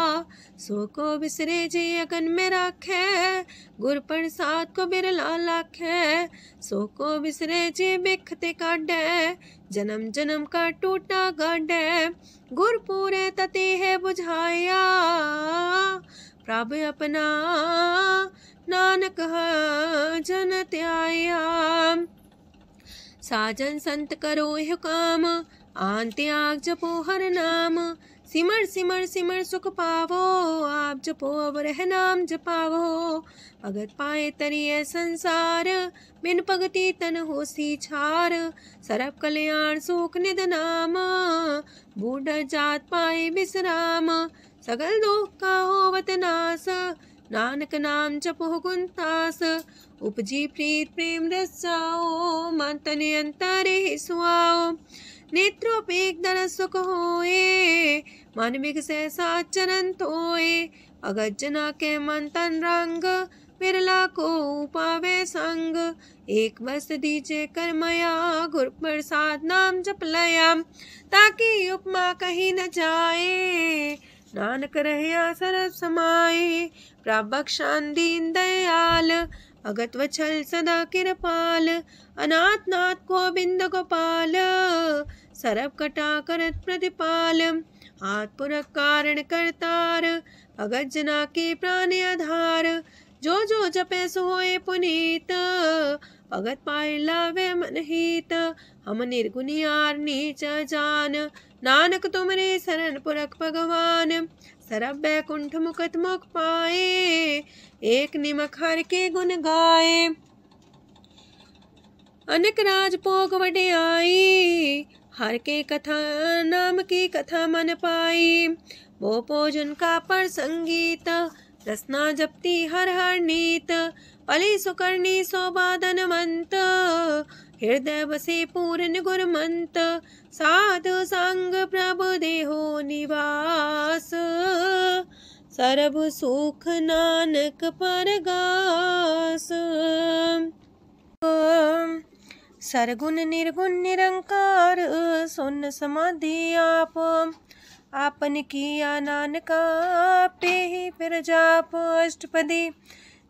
Speaker 1: सो को बिसरे जी अगन में राखे, गुर प्रसाद को बिरला लाखे। सो को बिसरे जी बिखते काढ़े, जन्म जन्म का टूटा गाढ़े। गुर पूरे तते है बुझाया, प्रभु अपना नानक जन त्याया। साजन संत करो यह काम, आन त्याग जपो हर नाम। सिमर सिमर सिमर सुख पावो, आप जपो अवर है नाम जपावो। भगत पाए तरिए संसार, बिन भगति तन होसी छार। सरब कल्याण सुख निध नाम, बूढ़ जात पाए विश्राम। सगल दुख का होवत नास, नानक नाम जपो गुणतास। उपजी प्रीत प्रेम रस जाओ, मन तन अंतर ही सुआओ। नेत्रोपेक दर सुख होए, मन विगसे सात चरण तोए। अगत जना के मन तन रंग, बिरला को पावे संग। एक बस दीजे कर मया, गुर प्रसाद नाम जप लया। ताकि उपमा कहीं न जाए, नानक रहिया सरस समाए। प्रभु बख्शान दीन दयाल, अगत वछल सदा कृपाल। अनाथ नाथ गोविंद गोपाल, सरब कटा करत प्रतिपाल। हाथ पुरख कारण करतार, भगत जना के प्राण आधार। जो जो जपे सो होए पुनीत, भगत पाए लावे मन हित। हम निर्गुनियार नीच जान, नानक तुमरे शरण पुरख भगवान। सरब बैकुंठ मुकत मुख पाए, एक निमक हर के गुण गाए। अनेक राज भोग वड्याई, हर के कथा नाम की कथा मन पाई। वो भोजन का पर संगीत, रसना जपती हर हर नीत। पली सुकर्णी शोभा धनवंत, हृदय बसे पूर्ण गुरमंत। साधु संग प्रभु देहो निवास, सर्व सुख नानक परगास। सरगुण निर्गुण निरंकार, सुन समाधि आप। आपन किया नानका, पे ही फिर जाप। अष्टपदी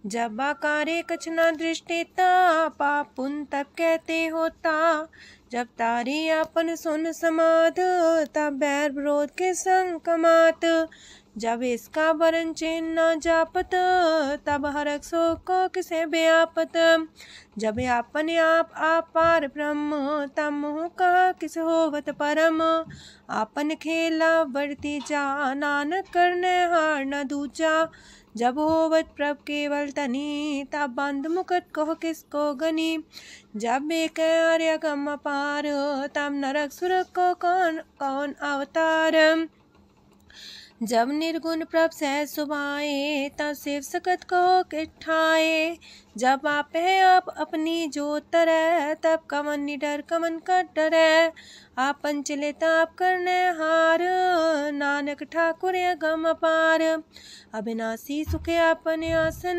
Speaker 1: जब आकारे कछ न दृष्टिता, पाप पुन तब कहते होता। जब तारी आपन सुन समाध, तब बैर विरोध के संग कमात। जब इसका वरण चिन्ह न जापत, तब हरक शोक को किसे व्यापत। जब आपने आप पार ब्रह्म, तब मोह का किस होवत परम। आपन खेला बढ़ती जा, नानक करने हार न दूजा। जब होवत प्रभ केवल तनी, तब बंद मुकट कहो किसको गनी। जब एक आर्य गम पार, तब नरक सुरक को कौन कौन अवतार। जब निर्गुण प्रभ सहज सुभाए, तब शिव सकत को किठाए। जब आप है आप अपनी जो तरह, तब कमन निडर कमन का डरे। आपन चले ताप करने हार, नानक ठाकुर गम पार। अविनाशी सुखे आपन आसन,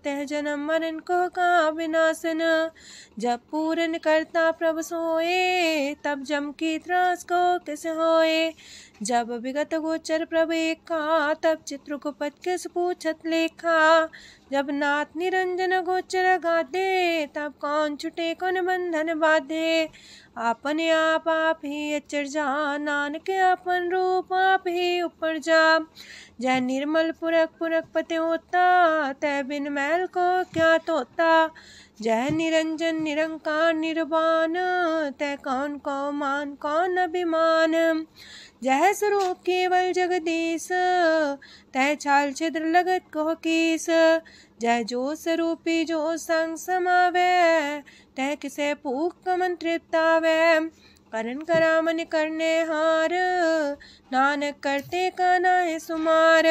Speaker 1: तह जन्म मरण को का विनाशन। जब पूरन करता प्रभु सोए, तब जम की त्रास को किस होए। जब विगत गोचर प्रभु एका, तब चित्रगुप्त किस पूछत लेखा। जब नाथ निरंजन गोचर गादे, तब कौन छुटे कौन बंधन बाधे। आपने आप ही अचर जा, नानक आपन रूप आप ही ऊपर जा। जय निर्मल पुरख पुरख पते होता, तय बिन मैल को क्या तोता। जय निरंजन निरंकार निर्वाण, तय कौन को मान कौन अभिमान। जय स्वरूप केवल जगदीश, तय छाल छिद्र लगत को कीस। जय जो स्वरूपी जो संग समावे, तय किसे पूक कमन तृप्तावे। करण करामन करने हार, नानक करते का नाय सुमार।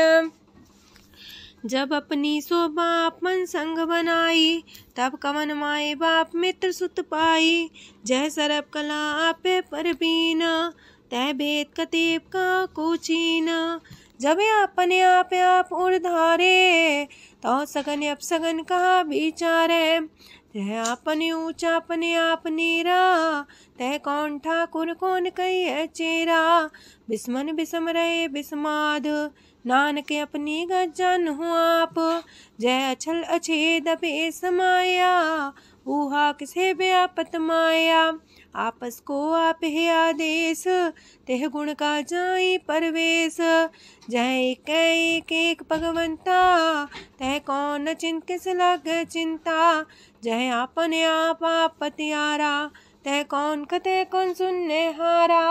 Speaker 1: जब अपनी शोभा आपन संग बनाई, तब कवन माए बाप मित्र सुत पाई। जय सरब कला आपे परबीन, तय भेद कतीब का कोचीन। जब अपने आप उर्धारे, तो सगन अपसगन कहा विचारे। जय अपने ऊंचा अपने आप नीरा, तय कौन ठाकुर कौन कही चेरा। बिस्मन बिसम रहे बिस्माद, नानक अपनी गजन हो आप। जय अछल अछेद पे समाया, ऊहा किसे व्यापत माया, आपस को आप है आदेश, तेह गुण का जाई परवेश। जह एक एक भगवंता, तह कौन चिंत किस लग चिंता। जह आपने आप पतियारा, तह कौन कते कौन सुनने हारा।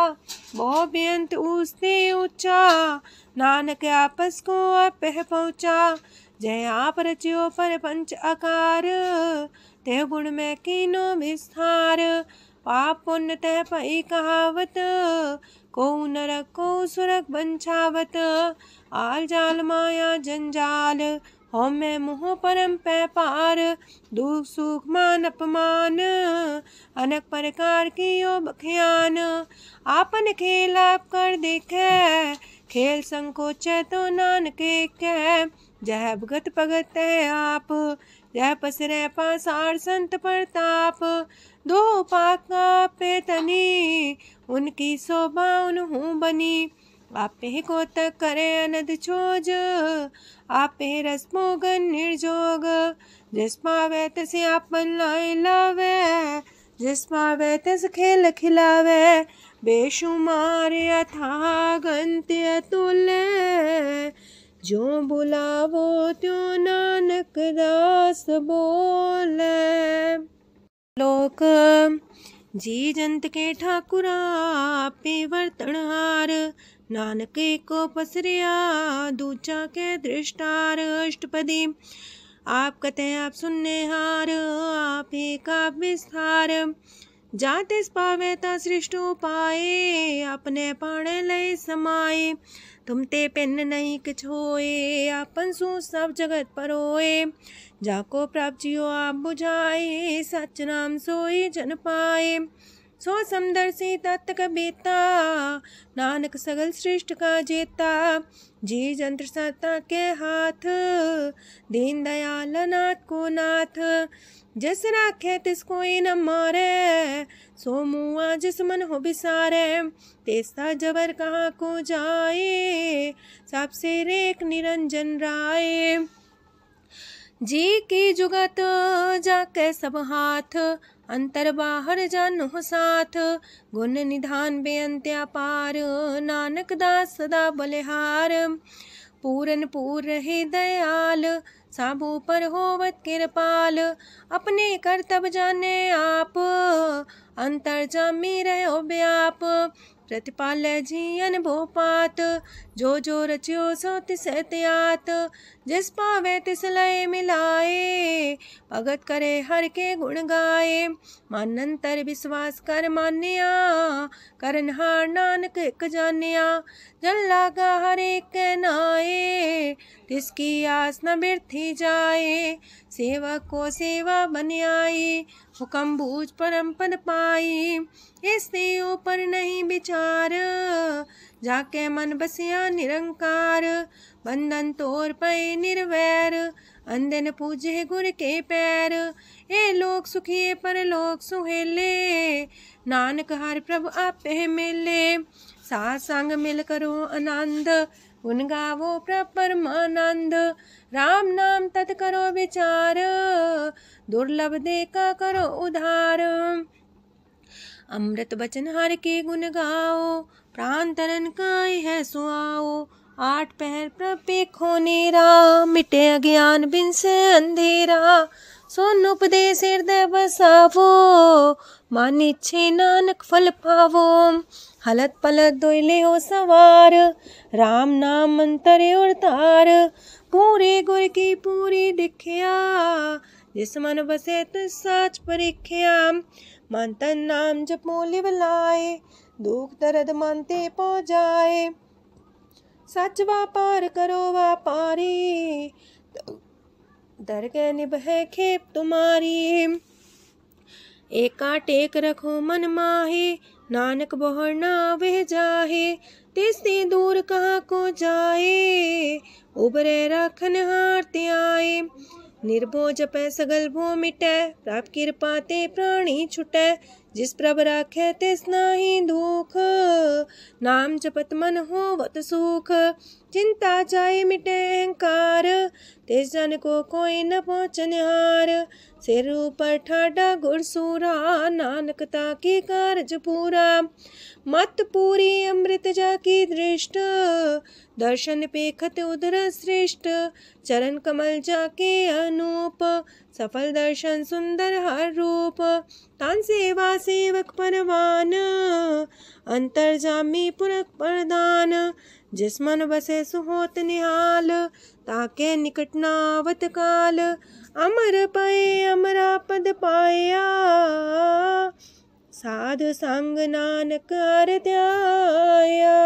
Speaker 1: बहु बेअंत ऊसते ऊंचा, नानक आपस को आप पहुँचा। जय आप रचियो पर पंच आकार, तह गुण में कीनो विस्तार। पाप पुण्य तह पई कहावत, को नरक को सुरक बंछावत। आल जाल माया जंजाल, हो मैं मुँह परम पै पार। दुख सुख मान अपमान, अनेक प्रकार की यो बखियान। आपन खेल आप कर देखे, खेल संकोच तो नानक कह। जह भगत भगत है आप, जह पसरे पासार संत प्रताप। दो पाका पे तनी, उनकी शोभा उन्हूं बनी। आपे को तक करे अनद छोज, आपे रस मोगन निर्जोग। जिस पावे तिस आपन लाई लावे, जिस पावे तिस खेल खिलावे। बेशुमार अथाह गंत अतुल्य, जो बुलावो त्यों नानक दास बोले। लोक जी जंत के ठाकुरा, आपे वर्तन हार। नानक को पसरिया, दूजा के दृष्टार। अष्टपदी आप कते आप सुनने हार, आप एक आप विस्तार। जातिस पावे ता सृष्ट उपाय, अपने पाणे लय समाये। तुम ते पिन नहीं किछ होए, आपन सु सब जगत परोए। जाको प्राप्त जियो आप बुझाए, सच नाम सोई जन पाए। सो समदर्शी तत्त बेता, नानक सगल सृष्ट का जेता। जी जंत्र सत्ता के हाथ, दीन दयाल नाथ को नाथ। जिस राखे तिस कोई न मारे, सो मुआ जिस मन हो बिसारे। तेस्ता जबर कहाँ को जाए, सबसे रेख निरंजन राय। जी की जुगत जाके सब हाथ, अंतर बाहर जानो साथ। गुण निधान बेअंत अपार, नानक दास सदा बलिहार। पूरन पूर रहे दयाल, साबू पर होवत कृपाल। अपने करतब जाने आप, अंतर जामी रहो व्याप। प्रतिपाल्य जी अनुभव पात, जो जो रचियो सो तिस त्यात। जिस पावे तिस लय मिलाए, भगत करे हर के गुण गाए। मानंतर विश्वास कर मान्या, करनहार नानक एक जानिया। जन लागा हर एक नाए, तिसकी आस न बिरथी जाए। सेवक को सेवा बन आई, हुक्म बूझ परम पद पाई। इससे ऊपर नहीं विचार, जाके मन बसिया निरंकार। बंधन तोड़ पे निर्वैर, अंधन पूजे गुर के पैर। ए लोक सुखिए पर लोक सुहेले, नानक हर प्रभु आपे मिले। साथ संग मिल करो आनंद, गुण गावो प्रभु परमानंद। राम नाम तत् करो विचार, दुर्लभ देखा करो उधार। अमृत बचन हर के गुण गाओ, प्राण तरन काय है सुआओ। आठ पहर प्रभु खोनेरा, मिटे अज्ञान बिन से अंधेरा। सोन उपदेश हृदय बसावो, मानिछे नानक फल पावो। हलत पलत दोइले हो सवार, राम नाम मंत्र उड़तार। पूरे गुर की पूरी दिखिया, जिस मन बसे तिस साच परिख्या। मन तन नाम जपो लिव लाए, दुख दर्द मानते पौ जाए। सच व्यापार करो व्यापारी, दरगह निभै खेप तुम्हारी। एका टेक रखो मन माहे, नानक बहुर ना वह जाहे। तिससे दूर कहाँ को जाए, उबरे राखन हार त्याए। निर्भो जपै सगल भो मिटै, प्रभ कृपा ते प्राणी छुटै। जिस प्रभ राखै तिस नाहि दुख, नाम जपत मन होवत सुख। चिंता जाए मिटे अहंकार, तिस जन को कोई न पहुँचनिहार। सिर ऊपर ठाडा गुरसूरा, नानक ताकी कारज पूरा। मत पूरी अमृत जाकी दृष्ट, दर्शन पेखत उदर श्रेष्ठ। चरण कमल जाके अनूप, सफल दर्शन सुंदर हर रूप। तान सेवा सेवक परवान, अंतर जामी पुरख प्रदान। जिस मन बसे सुहोत निहाल, ताके निकट नावत काल। अमर पाए अमरा पद पाया, साधु संग नानक हर ध्याया।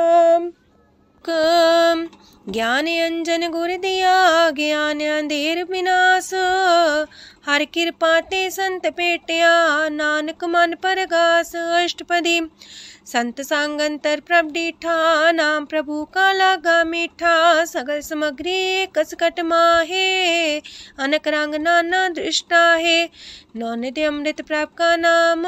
Speaker 1: ज्ञान अंजन गुर दिया, ज्ञान अंधेर विनाश। हर कृपा ते संत पेटिया, नानक मन परगास। अष्टपदी संत संग अंतर प्रभ डीठा, नाम प्रभु का लागा मीठा। सगल सामग्री कसकट माहे, अनक रंग नाना दृष्टा है। नौनिधि अमृत प्रभ का नाम,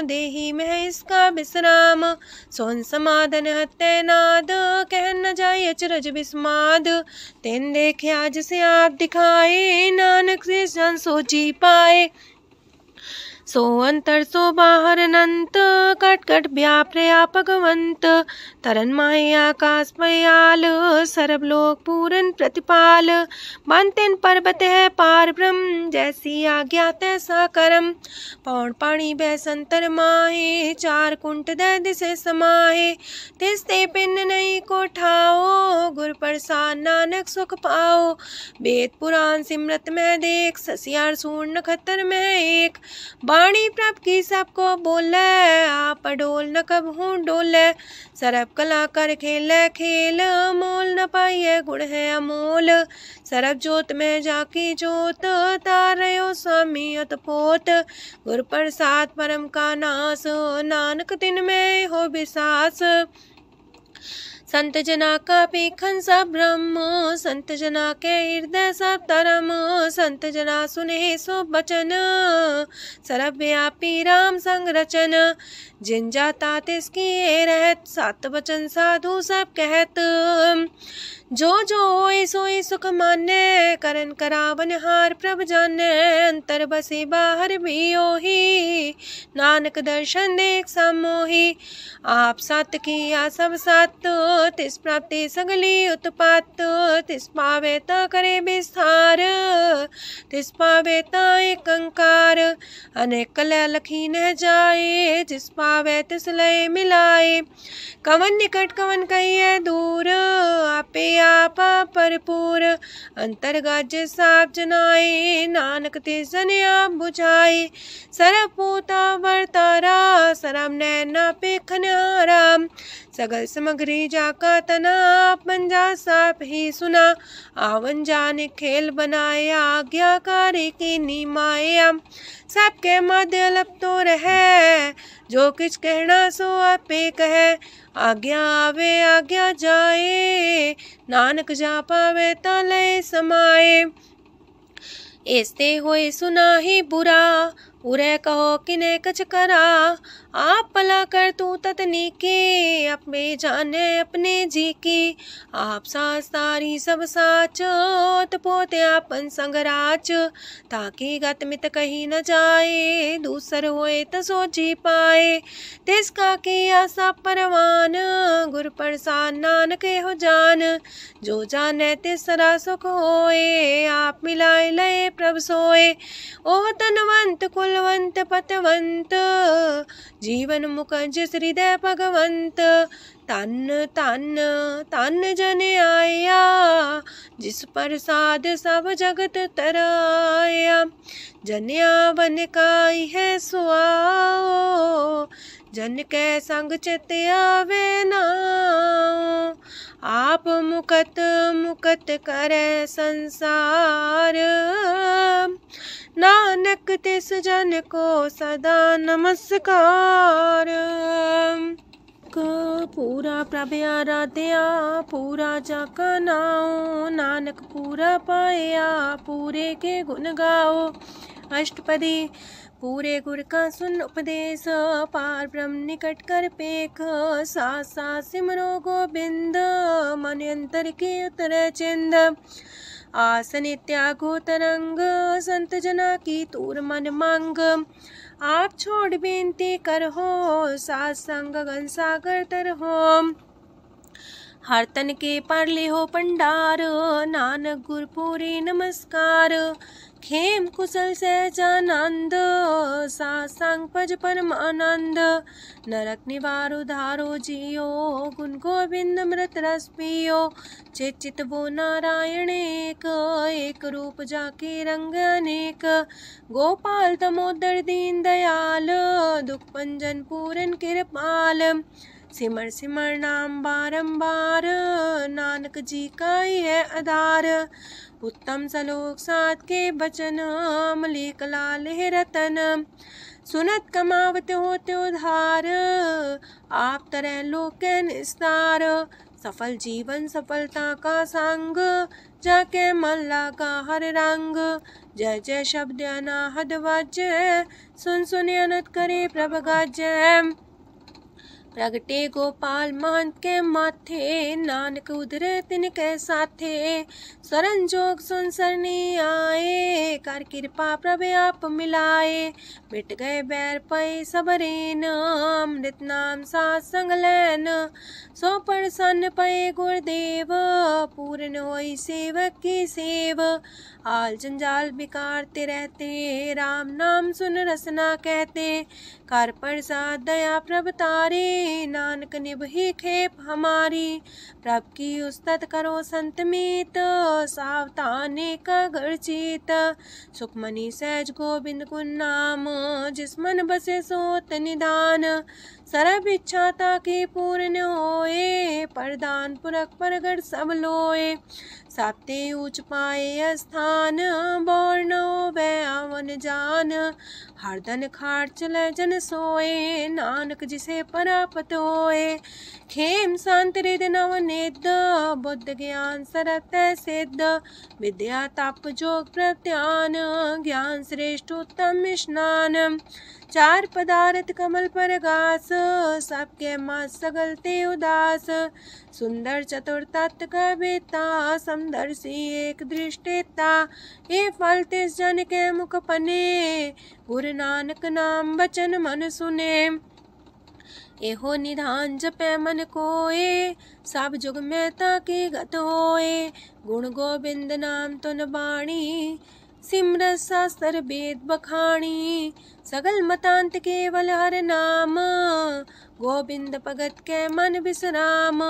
Speaker 1: देही में इसका विश्राम। सोन समाधन हत्ते नाद, कह न जाए अचरज विस्माद। तेन देखे आज से आप दिखाए, नानक से जन सो जी पाए। सो अंतर सो बाहर अनंत, कट कट व्याप रहा भगवंत। तरन माहे आकाश पयाल, सरब लोक पूरन प्रतिपाल। बनतेन पर्वत है पार ब्रह्म, जैसी आज्ञा तैसा करम। पौड़ पाणी बह संतर माहे, चार कुंट दह दिसे समाहे। तिसते पिन नहीं को ठाओ, गुर प्रसाद नानक सुख पाओ। वेद पुराण सिमरत में देख, ससियार सूर नखत्तर में एक। वाणी प्रभ की सबको बोले, आप डोल न कबहू डोले। सरब कला कर खेले खेल, मोल न पाइए गुण है अमोल। सरब जोत में जाकी जोत, तारयो स्वामी अतपोत। गुर प्रसाद परम का नास, नानक तिन में हो विसास। संत जना का पेखन सब ब्रह्म, संत जना के हृदय सब धर्म। संत जना सुने सो बचन, सरब व्यापी राम संग रचन। जिन जाता तिसकी रहत, सात वचन साधु सब कहत। जो जो होए सोए सुख माने, करन करावन हार प्रभ जाने। अंतर बसे बाहर भी ओही, नानक दर्शन देख समोही। आप सत किया सब सत, तिस प्राप्ति सगली उत्पात। तिस पावे ता करे विस्तार, तिस पावे ता एक अंकार। अनेक कला लखी न जाए, जिस पावे तिस लय मिलाए। कवन निकट कवन कहिए दूर, आपे आपा भरपूर। अंतर गाज साप जनाए, नानक तिस जन आप बुझाए। सरब पूता वर्तारा, सरम नैना पेखनारा। सगल सामग्री जाका तना, आप मंजा साप ही सुना। आवन जाने खेल बनाया, आज्ञाकारी की निमाया। सबके मध्य अलप तो रहे, जो कुछ कहना सो आपे कहे। आज्ञा आवे आज्ञा जाए, नानक जा पावे ता लय समाए। ऐसे होए सुना ही बुरा, उरे कहो किने कछ करा। आप भला कर तू ततनी के, अपने जाने अपने जी की। आप सास तारी सब साच, पोते आपन संगराच। ताकि गत मित कही न जाए, दूसर होए त सो जी पाए। तिसका किया सब परवान, गुर प्रसाद नानक हो जान। जो जाने तिसरा सुख होए, आप मिलाए लय प्रभ सोए। ओह तनवंत कुलवंत पतवंत, जीवन मुकज हृदय भगवंत। तन तन तन जन आया, जिस प्रसाद सब जगत तराया। जन्या बन काई है सुआओ, जन के संग चित आवे नाओ। आप मुकत मुकत करे संसार, नानक तिस जन को सदा नमस्कार। पूरा प्रभ आराध्या, पूरा जाका नाओ। नानक पूरा पाया, पूरे के गुण गाओ। अष्टपदी। पूरे गुर का सुन उपदेश, पार ब्रह्म निकट कर पेख। साथ साथ सिमरो गोबिंद, मन अंतर की उतरे चिंद। आसन त्यागो तरंग, संत जना की तूर मन मांग। आप छोड़ बेनती कर हो, सात संग गगन सागर तर हो। हर तन के पर ले हो पंडार, नानक गुर पूरी नमस्कार। खेम कुशल सहजानंद, सासंग पज परमानंद। नरक निवार उधारो जियो, गुण गोविंद मृत रस पियो। चित वो नारायण एक, एक रूप जाके रंग अनेक। गोपाल दामोदर दीन दयाल, दुख पंजन पूरन कृपाल। सिमर सिमर नाम बारंबार, नानक जी का ही है आधार। उत्तम सलोक साध के बचन, अमलीक लाल है रतन। सुनत कमावत होते उधार, आप तरह लोक निस्तार। सफल जीवन सफलता का संग, जाके मन लागा हर रंग। जय जय शब्द अनाहद वाजय, सुन सुन अनत करे प्रभ गाजय। प्रगटे गोपाल महंत के माथे, नानक उधरे तिनके साथे। शरण जोग सुन सरनी आए, कर कृपा प्रभ आप मिलाए। मिट गए बैर पै सबरेन, अमृत नाम साथ संग लैन। सो प्रसन्न पै गुरुदेव, पूर्ण होई सेवक की सेव। आल जंजाल बिकारते रहते, राम नाम सुन रसना कहते। कर प्रसाद दया प्रभ तारे, नानक निभही खेप हमारी। प्रभ की उस्तत करो संत मीत, सावधाने का घर चीत। सुखमणि सहज गोविंद गुण नाम, जिस मन बसे सोत निधान। सर्व इच्छा ताकी पूर्ण होए, प्रदान पुरख परगट सब लोए। साते ऊंच पाए स्थान, बोर न होवे आवन जान। हरदन खाट चले जन सोए, नानक जिसे परापत होए। खेम शांत हृदय नवनिध, बुद्ध ज्ञान सरत सिद्ध। विद्या तप जोग प्रत्यान, ज्ञान श्रेष्ठ उत्तम स्नान। चार पदार्थ कमल पर घास, सबके मास सगलते उदास। सुंदर चतुर तत्व का बेता, समदर्शी एक दृष्टिता। ये फल तिस जन के मुख पने, गुरु नानक नाम बचन मन सुने। एहो निधान जपै मन कोए, सब जुग में ताकी गत होए। गुण गोविंद नाम तुन बाणी, सिमरत शास्त्र वेद बखाणी। सगल मतांत केवल हर नाम, गोविंद भगत के मन विश्राम।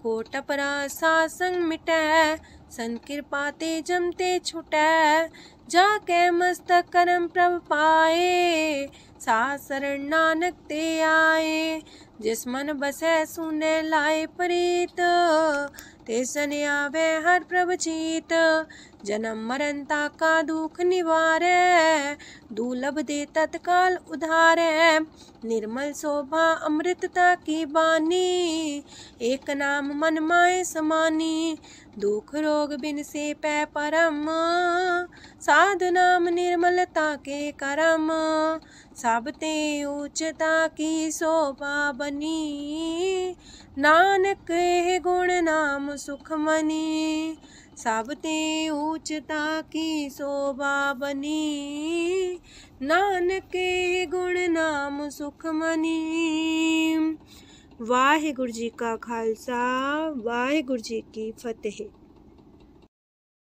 Speaker 1: कोट अपराध सात संग मिटै, संत कृपा ते जमते छुटै। जाके मस्तक करम प्रभ पाए, साथ शरण नानक ते आए। जिस मन बसै सुने लाए प्रीत, तिस जन आवे हर प्रभ चीत। जन्म मरण ताका दुख निवारै, दुर्लभ दे तत्काल उधारै। निर्मल शोभा अमृतता की बानी, एक नाम मन माए समानी। दुख रोग बिन से पै परम, साधु नाम निर्मलता के करम। सब ते ऊंचता की शोभा बनी, नानक है गुण नाम सुखमनी। सब ते ऊंचता की शोभा बनी, नानक है गुण नाम सुखमनी। वाहिगुरु जी का खालसा, वाहिगुरु जी की फतेह।